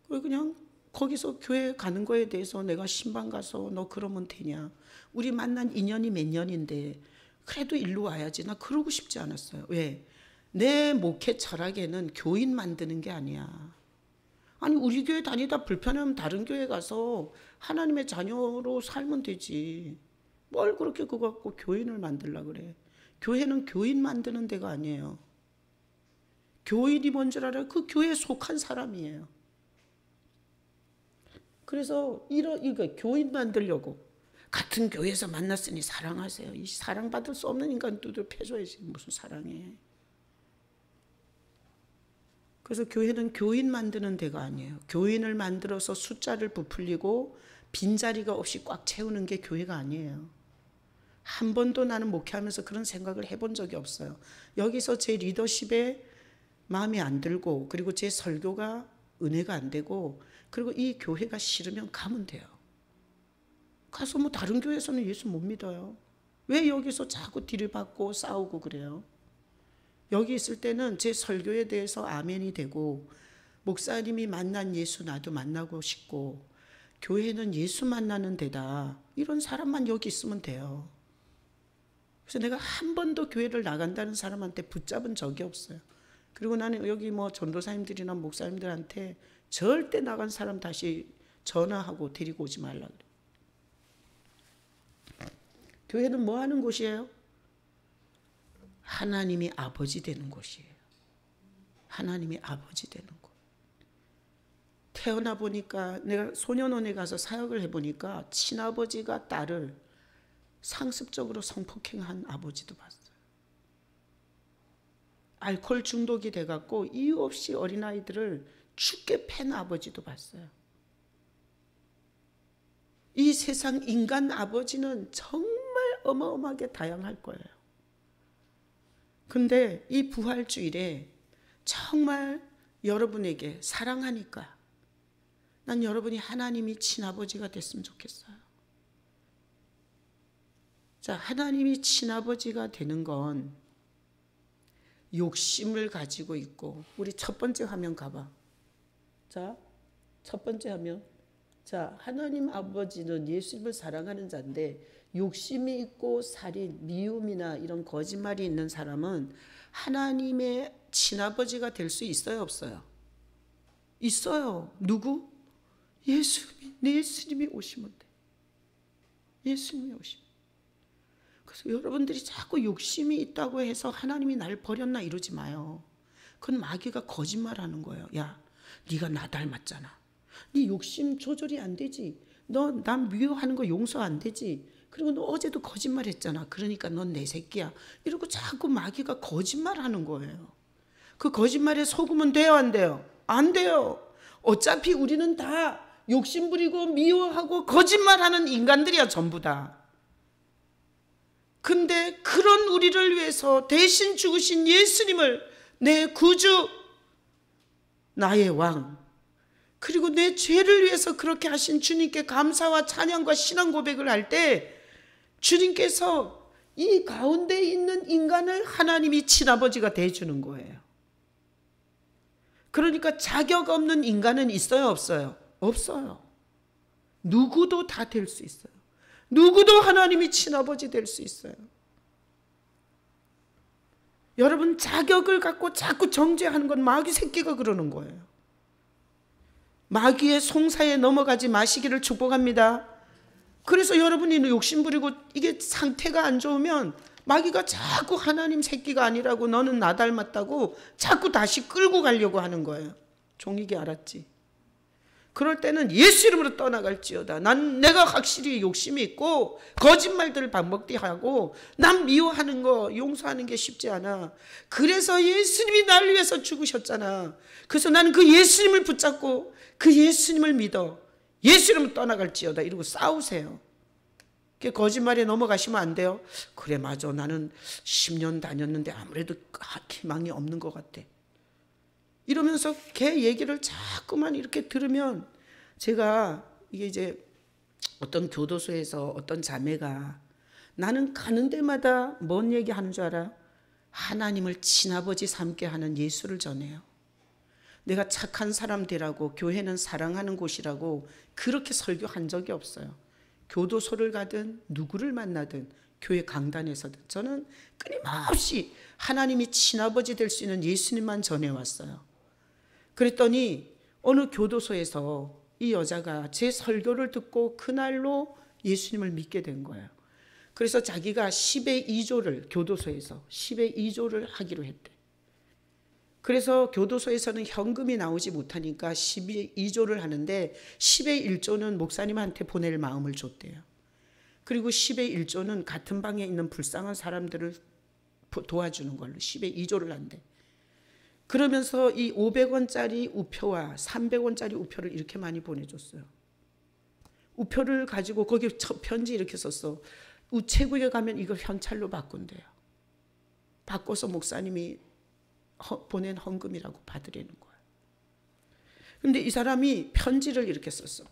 그냥 거기서 교회 가는 거에 대해서 내가 신방 가서 너 그러면 되냐, 우리 만난 인연이 몇 년인데 그래도 일로 와야지. 나 그러고 싶지 않았어요. 왜? 내 목회 철학에는 교인 만드는 게 아니야. 아니 우리 교회 다니다 불편하면 다른 교회 가서 하나님의 자녀로 살면 되지. 뭘 그렇게 그거 갖고 교인을 만들려고 그래. 교회는 교인 만드는 데가 아니에요. 교인이 뭔 줄 알아요? 그 교회에 속한 사람이에요. 그래서 이거 교인 만들려고 같은 교회에서 만났으니 사랑하세요. 이 사랑받을 수 없는 인간 두드려 패줘야지. 무슨 사랑해. 그래서 교회는 교인 만드는 데가 아니에요. 교인을 만들어서 숫자를 부풀리고 빈자리가 없이 꽉 채우는 게 교회가 아니에요. 한 번도 나는 목회하면서 그런 생각을 해본 적이 없어요. 여기서 제 리더십에 마음에 안 들고, 그리고 제 설교가 은혜가 안 되고, 그리고 이 교회가 싫으면 가면 돼요. 가서 뭐 다른 교회에서는 예수 못 믿어요. 왜 여기서 자꾸 들이받고 싸우고 그래요? 여기 있을 때는 제 설교에 대해서 아멘이 되고, 목사님이 만난 예수 나도 만나고 싶고, 교회는 예수 만나는 데다, 이런 사람만 여기 있으면 돼요. 그래서 내가 한 번도 교회를 나간다는 사람한테 붙잡은 적이 없어요. 그리고 나는 여기 뭐 전도사님들이나 목사님들한테 절대 나간 사람 다시 전화하고 데리고 오지 말라 그래. 교회는 뭐 하는 곳이에요? 하나님이 아버지 되는 곳이에요. 하나님이 아버지 되는 곳. 태어나 보니까, 내가 소년원에 가서 사역을 해보니까 친아버지가 딸을 상습적으로 성폭행한 아버지도 봤어요. 알코올 중독이 돼갖고 이유 없이 어린아이들을 죽게 팬 아버지도 봤어요. 이 세상 인간 아버지는 정말 어마어마하게 다양할 거예요. 근데 이 부활주일에 정말 여러분에게 사랑하니까 난 여러분이 하나님이 친아버지가 됐으면 좋겠어요. 자, 하나님이 친아버지가 되는 건 욕심을 가지고 있고, 우리 첫 번째 화면 가봐. 자, 첫 번째 화면. 자, 하나님 아버지는 예수님을 사랑하는 자인데 욕심이 있고 살인, 미움이나 이런 거짓말이 있는 사람은 하나님의 친아버지가 될 수 있어요, 없어요? 있어요. 누구? 예수님이 오시면 돼. 예수님이 오시면. 그래서 여러분들이 자꾸 욕심이 있다고 해서 하나님이 날 버렸나 이러지 마요. 그건 마귀가 거짓말하는 거예요. 야, 네가 나 닮았잖아. 네 욕심 조절이 안 되지. 너 남 미워하는 거 용서 안 되지. 그리고 너 어제도 거짓말했잖아. 그러니까 넌 내 새끼야. 이러고 자꾸 마귀가 거짓말하는 거예요. 그 거짓말에 속으면 돼요, 안 돼요? 안 돼요. 어차피 우리는 다 욕심 부리고 미워하고 거짓말하는 인간들이야, 전부 다. 근데 그런 우리를 위해서 대신 죽으신 예수님을 내 구주, 나의 왕, 그리고 내 죄를 위해서 그렇게 하신 주님께 감사와 찬양과 신앙 고백을 할 때 주님께서 이 가운데 있는 인간을 하나님이 친아버지가 대주는 거예요. 그러니까 자격 없는 인간은 있어요, 없어요? 없어요. 누구도 다 될 수 있어요. 누구도 하나님이 친아버지 될 수 있어요. 여러분, 자격을 갖고 자꾸 정죄하는 건 마귀 새끼가 그러는 거예요. 마귀의 송사에 넘어가지 마시기를 축복합니다. 그래서 여러분이 욕심부리고 이게 상태가 안 좋으면 마귀가 자꾸 하나님 새끼가 아니라고, 너는 나 닮았다고 자꾸 다시 끌고 가려고 하는 거예요. 종이게 알았지? 그럴 때는 예수 이름으로 떠나갈지어다. 난 내가 확실히 욕심이 있고 거짓말들을 반복되게 하고 난 미워하는 거 용서하는 게 쉽지 않아. 그래서 예수님이 나를 위해서 죽으셨잖아. 그래서 나는 그 예수님을 붙잡고 그 예수님을 믿어. 예수 이름으로 떠나갈지어다. 이러고 싸우세요. 거짓말에 넘어가시면 안 돼요. 그래 맞아, 나는 10년 다녔는데 아무래도 희망이 없는 것 같아. 이러면서 걔 얘기를 자꾸만 이렇게 들으면, 제가 이게 이제 어떤 교도소에서 어떤 자매가 나는 가는 데마다 뭔 얘기하는 줄 알아? 하나님을 친아버지 삼게 하는 예수를 전해요. 내가 착한 사람 되라고, 교회는 사랑하는 곳이라고 그렇게 설교한 적이 없어요. 교도소를 가든 누구를 만나든 교회 강단에서든 저는 끊임없이 하나님이 친아버지 될 수 있는 예수님만 전해왔어요. 그랬더니 어느 교도소에서 이 여자가 제 설교를 듣고 그날로 예수님을 믿게 된 거예요. 그래서 자기가 10의 2조를 교도소에서 10의 2조를 하기로 했대. 그래서 교도소에서는 현금이 나오지 못하니까 10의 2조를 하는데 10의 1조는 목사님한테 보낼 마음을 줬대요. 그리고 10의 1조는 같은 방에 있는 불쌍한 사람들을 도와주는 걸로 10의 2조를 한대. 그러면서 이 500원짜리 우표와 300원짜리 우표를 이렇게 많이 보내줬어요. 우표를 가지고 거기 편지 이렇게 썼어. 우체국에 가면 이걸 현찰로 바꾼대요. 바꿔서 목사님이 보낸 헌금이라고 받으려는 거예요. 근데 이 사람이 편지를 이렇게 썼어.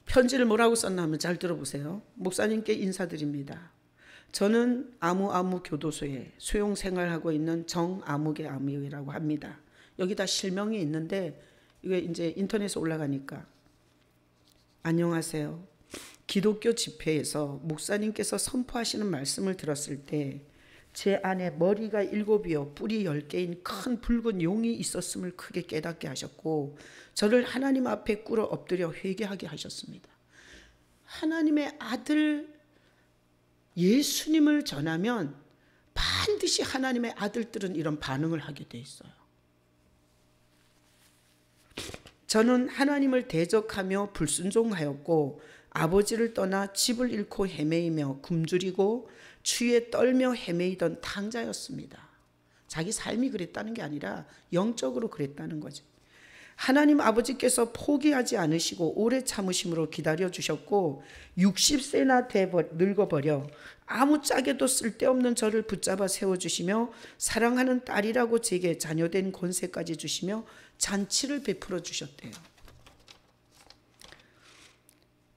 편지를 뭐라고 썼나 하면 잘 들어보세요. 목사님께 인사드립니다. 저는 아무 교도소에 수용 생활하고 있는 정아무개 아무이라고 합니다. 여기다 실명이 있는데 이게 이제 인터넷에 올라가니까. 안녕하세요. 기독교 집회에서 목사님께서 선포하시는 말씀을 들었을 때 제 안에 머리가 7이요 뿔이 10개인 큰 붉은 용이 있었음을 크게 깨닫게 하셨고 저를 하나님 앞에 꿇어 엎드려 회개하게 하셨습니다. 하나님의 아들 예수님을 전하면 반드시 하나님의 아들들은 이런 반응을 하게 돼 있어요. 저는 하나님을 대적하며 불순종하였고 아버지를 떠나 집을 잃고 헤매이며 굶주리고 추위에 떨며 헤매이던 탕자였습니다. 자기 삶이 그랬다는 게 아니라 영적으로 그랬다는 거죠. 하나님 아버지께서 포기하지 않으시고 오래 참으심으로 기다려주셨고 60세나 늙어버려 아무짝에도 쓸데없는 저를 붙잡아 세워주시며 사랑하는 딸이라고 제게 자녀된 권세까지 주시며 잔치를 베풀어 주셨대요.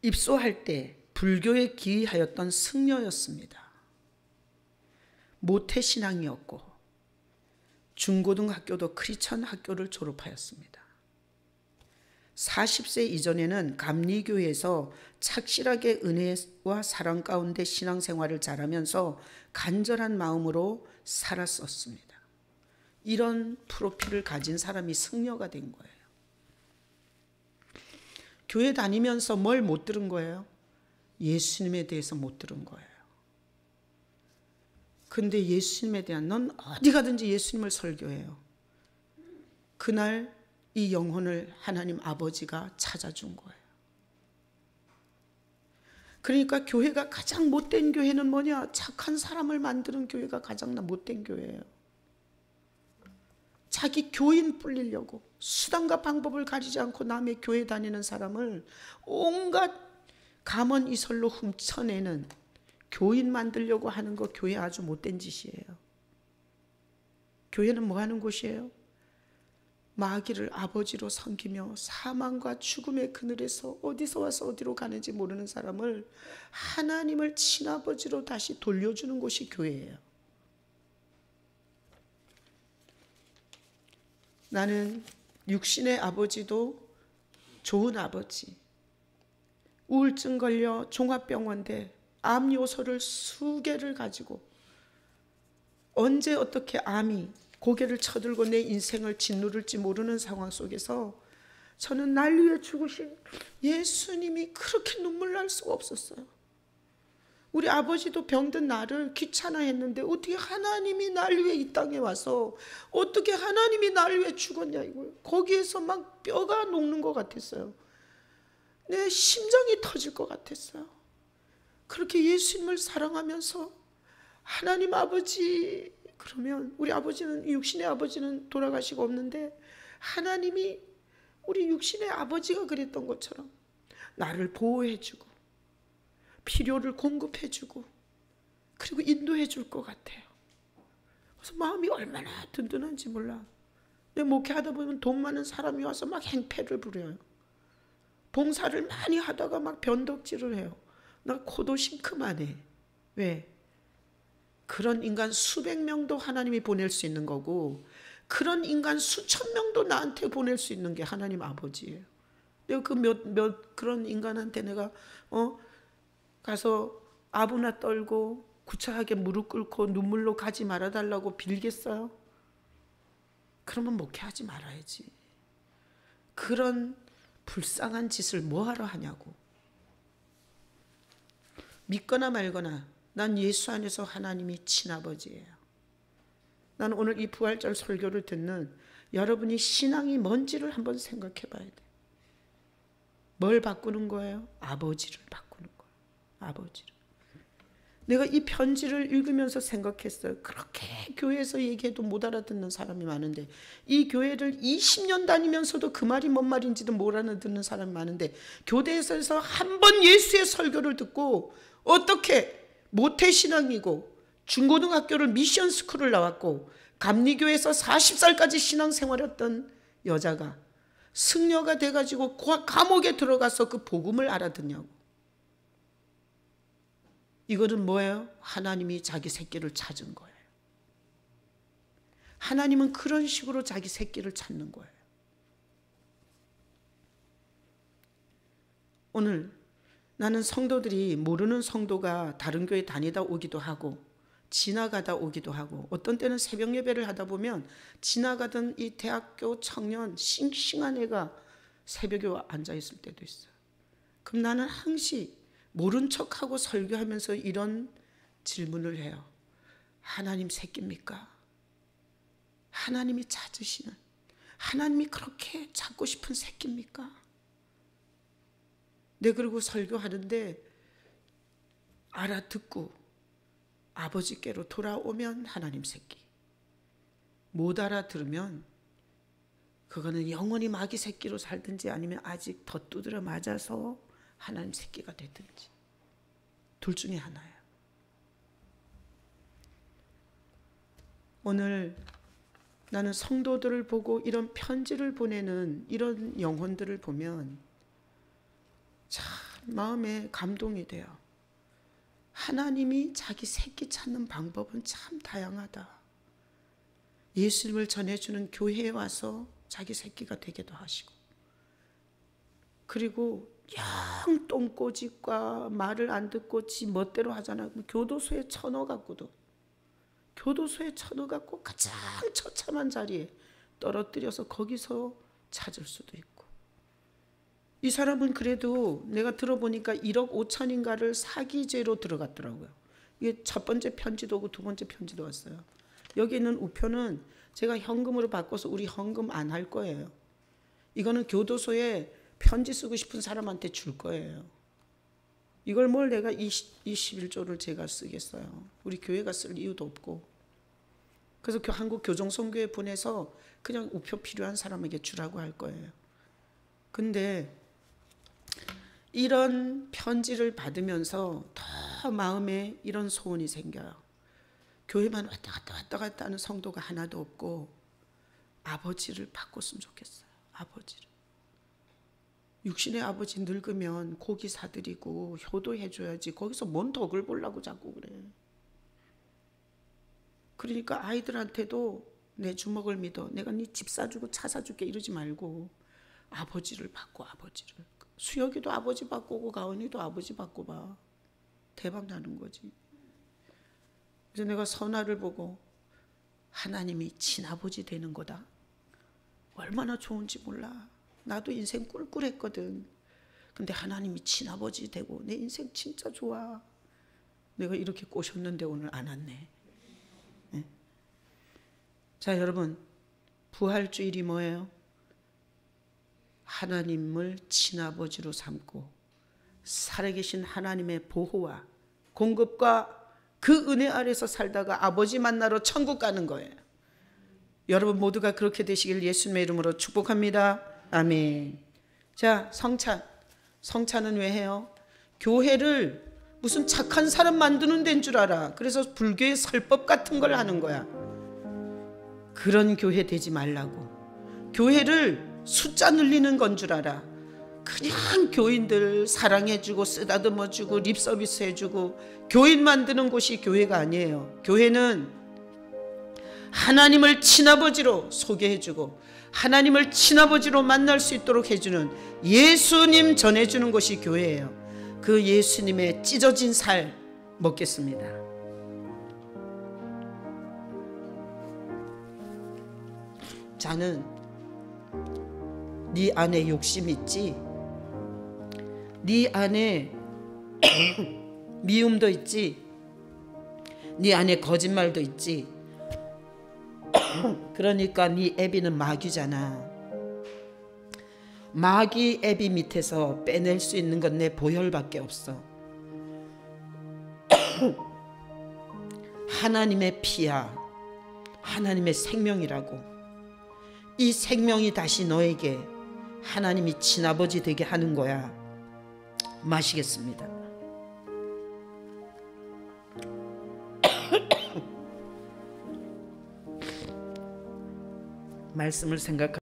입소할 때 불교에 기이하였던 승려였습니다. 모태신앙이었고 중고등학교도 크리스천 학교를 졸업하였습니다. 40세 이전에는 감리교회에서 착실하게 은혜와 사랑 가운데 신앙생활을 잘하면서 간절한 마음으로 살았었습니다. 이런 프로필을 가진 사람이 승려가 된 거예요. 교회 다니면서 뭘 못 들은 거예요? 예수님에 대해서 못 들은 거예요. 근데 예수님에 대한, 넌 어디 가든지 예수님을 설교해요. 그날 이 영혼을 하나님 아버지가 찾아준 거예요. 그러니까 교회가 가장 못된 교회는 뭐냐? 착한 사람을 만드는 교회가 가장 못된 교회예요. 자기 교인 불리려고 수단과 방법을 가리지 않고 남의 교회 다니는 사람을 온갖 감언이설로 훔쳐내는 교인 만들려고 하는 거 교회 아주 못된 짓이에요. 교회는 뭐 하는 곳이에요? 마귀를 아버지로 섬기며 사망과 죽음의 그늘에서 어디서 와서 어디로 가는지 모르는 사람을 하나님을 친아버지로 다시 돌려주는 곳이 교회예요. 나는 육신의 아버지도 좋은 아버지, 우울증 걸려 종합병원대 암 요소를 수개를 가지고 언제 어떻게 암이 고개를 쳐들고 내 인생을 짓누를지 모르는 상황 속에서 저는 날 위해 죽으신 예수님이 그렇게 눈물 날 수가 없었어요. 우리 아버지도 병든 나를 귀찮아했는데 어떻게 하나님이 날 위해 이 땅에 와서 어떻게 하나님이 날 위해 죽었냐 이거예요. 거기에서 막 뼈가 녹는 것 같았어요. 내 심장이 터질 것 같았어요. 그렇게 예수님을 사랑하면서 하나님 아버지, 그러면 우리 아버지는, 육신의 아버지는 돌아가시고 없는데 하나님이 우리 육신의 아버지가 그랬던 것처럼 나를 보호해주고 필요를 공급해주고 그리고 인도해줄 것 같아요. 그래서 마음이 얼마나 든든한지 몰라. 내 목회하다 보면 돈 많은 사람이 와서 막 행패를 부려요. 봉사를 많이 하다가 막 변덕질을 해요. 나 코도 싱크만 해. 왜? 그런 인간 수백 명도 하나님이 보낼 수 있는 거고 그런 인간 수천 명도 나한테 보낼 수 있는 게 하나님 아버지예요. 내가 그 그런 인간한테 내가 가서 아부나 떨고 구차하게 무릎 꿇고 눈물로 가지 말아달라고 빌겠어요? 그러면 목회하지 말아야지. 그런 불쌍한 짓을 뭐하러 하냐고. 믿거나 말거나 난 예수 안에서 하나님이 친아버지예요. 나는 오늘 이 부활절 설교를 듣는 여러분이 신앙이 뭔지를 한번 생각해 봐야 돼. 뭘 바꾸는 거예요? 아버지를 바꾸는 거예요. 아버지를. 내가 이 편지를 읽으면서 생각했어요. 그렇게 교회에서 얘기해도 못 알아듣는 사람이 많은데 이 교회를 20년 다니면서도 그 말이 뭔 말인지도 못 알아듣는 사람이 많은데 교대에서 한 번 예수의 설교를 듣고 어떻게 모태신앙이고 중고등학교를 미션스쿨을 나왔고 감리교에서 40살까지 신앙생활했던 여자가 승려가 돼가지고 감옥에 들어가서 그 복음을 알아듣냐고. 이거는 뭐예요? 하나님이 자기 새끼를 찾은 거예요. 하나님은 그런 식으로 자기 새끼를 찾는 거예요. 오늘 나는 성도들이, 모르는 성도가 다른 교회 다니다 오기도 하고 지나가다 오기도 하고 어떤 때는 새벽 예배를 하다 보면 지나가던 이 대학교 청년 싱싱한 애가 새벽에 앉아 있을 때도 있어요. 그럼 나는 항시 모른 척하고 설교하면서 이런 질문을 해요. 하나님 새끼입니까? 하나님이 찾으시는, 하나님이 그렇게 찾고 싶은 새끼입니까? 네, 그리고 설교하는데 알아듣고 아버지께로 돌아오면 하나님 새끼, 못 알아들으면 그거는 영원히 마귀 새끼로 살든지 아니면 아직 더 두드려 맞아서 하나님 새끼가 되든지 둘 중에 하나예요. 오늘 나는 성도들을 보고 이런 편지를 보내는 이런 영혼들을 보면 참 마음에 감동이 돼요. 하나님이 자기 새끼 찾는 방법은 참 다양하다. 예수님을 전해주는 교회에 와서 자기 새끼가 되기도 하시고, 그리고 영 똥꼬집과 말을 안 듣고 지 멋대로 하잖아요. 교도소에 쳐넣어갖고도, 교도소에 쳐넣어갖고 가장 처참한 자리에 떨어뜨려서 거기서 찾을 수도 있고. 이 사람은 그래도 내가 들어보니까 1억 5천인가를 사기죄로 들어갔더라고요. 이게 첫 번째 편지도 오고 두 번째 편지도 왔어요. 여기 있는 우표는 제가 현금으로 바꿔서 우리 헌금 안 할 거예요. 이거는 교도소에 편지 쓰고 싶은 사람한테 줄 거예요. 이걸 뭘 내가 21조를 제가 쓰겠어요. 우리 교회가 쓸 이유도 없고. 그래서 한국교정선교회 보내서 그냥 우표 필요한 사람에게 주라고 할 거예요. 근데 이런 편지를 받으면서 더 마음에 이런 소원이 생겨요. 교회만 왔다 갔다 하는 성도가 하나도 없고 아버지를 바꿨으면 좋겠어요. 아버지를. 육신의 아버지 늙으면 고기 사드리고 효도해줘야지 거기서 뭔 덕을 보려고 자꾸 그래. 그러니까 아이들한테도 내 주먹을 믿어, 내가 네 집 사주고 차 사줄게 이러지 말고 아버지를 바꿔. 아버지를. 수혁이도 아버지 바꾸고 가은이도 아버지 바꿔봐. 대박 나는 거지. 그래서 내가 선아를 보고 하나님이 친아버지 되는 거다. 얼마나 좋은지 몰라. 나도 인생 꿀꿀했거든. 근데 하나님이 친아버지 되고 내 인생 진짜 좋아. 내가 이렇게 꼬셨는데 오늘 안 왔네. 네. 자, 여러분, 부활주일이 뭐예요? 하나님을 친아버지로 삼고 살아계신 하나님의 보호와 공급과 그 은혜 아래서 살다가 아버지 만나러 천국 가는 거예요. 여러분 모두가 그렇게 되시길 예수님의 이름으로 축복합니다. 아멘. 자, 성찬은 왜 해요? 교회를 무슨 착한 사람 만드는 데인 줄 알아. 그래서 불교의 설법 같은 걸 하는 거야. 그런 교회 되지 말라고. 교회를 숫자 늘리는 건 줄 알아. 그냥 교인들 사랑해주고 쓰다듬어주고 립서비스 해주고 교인 만드는 곳이 교회가 아니에요. 교회는 하나님을 친아버지로 소개해주고 하나님을 친아버지로 만날 수 있도록 해주는 예수님 전해주는 것이 교회예요. 그 예수님의 찢어진 살 먹겠습니다. 자는 네 안에 욕심 있지? 네 안에 미움도 있지? 네 안에 거짓말도 있지? 그러니까 네 애비는 마귀잖아. 마귀 애비 밑에서 빼낼 수 있는 건 내 보혈밖에 없어. 하나님의 피야, 하나님의 생명이라고. 이 생명이 다시 너에게 하나님이 친아버지 되게 하는 거야. 마시겠습니다. 말씀을 생각하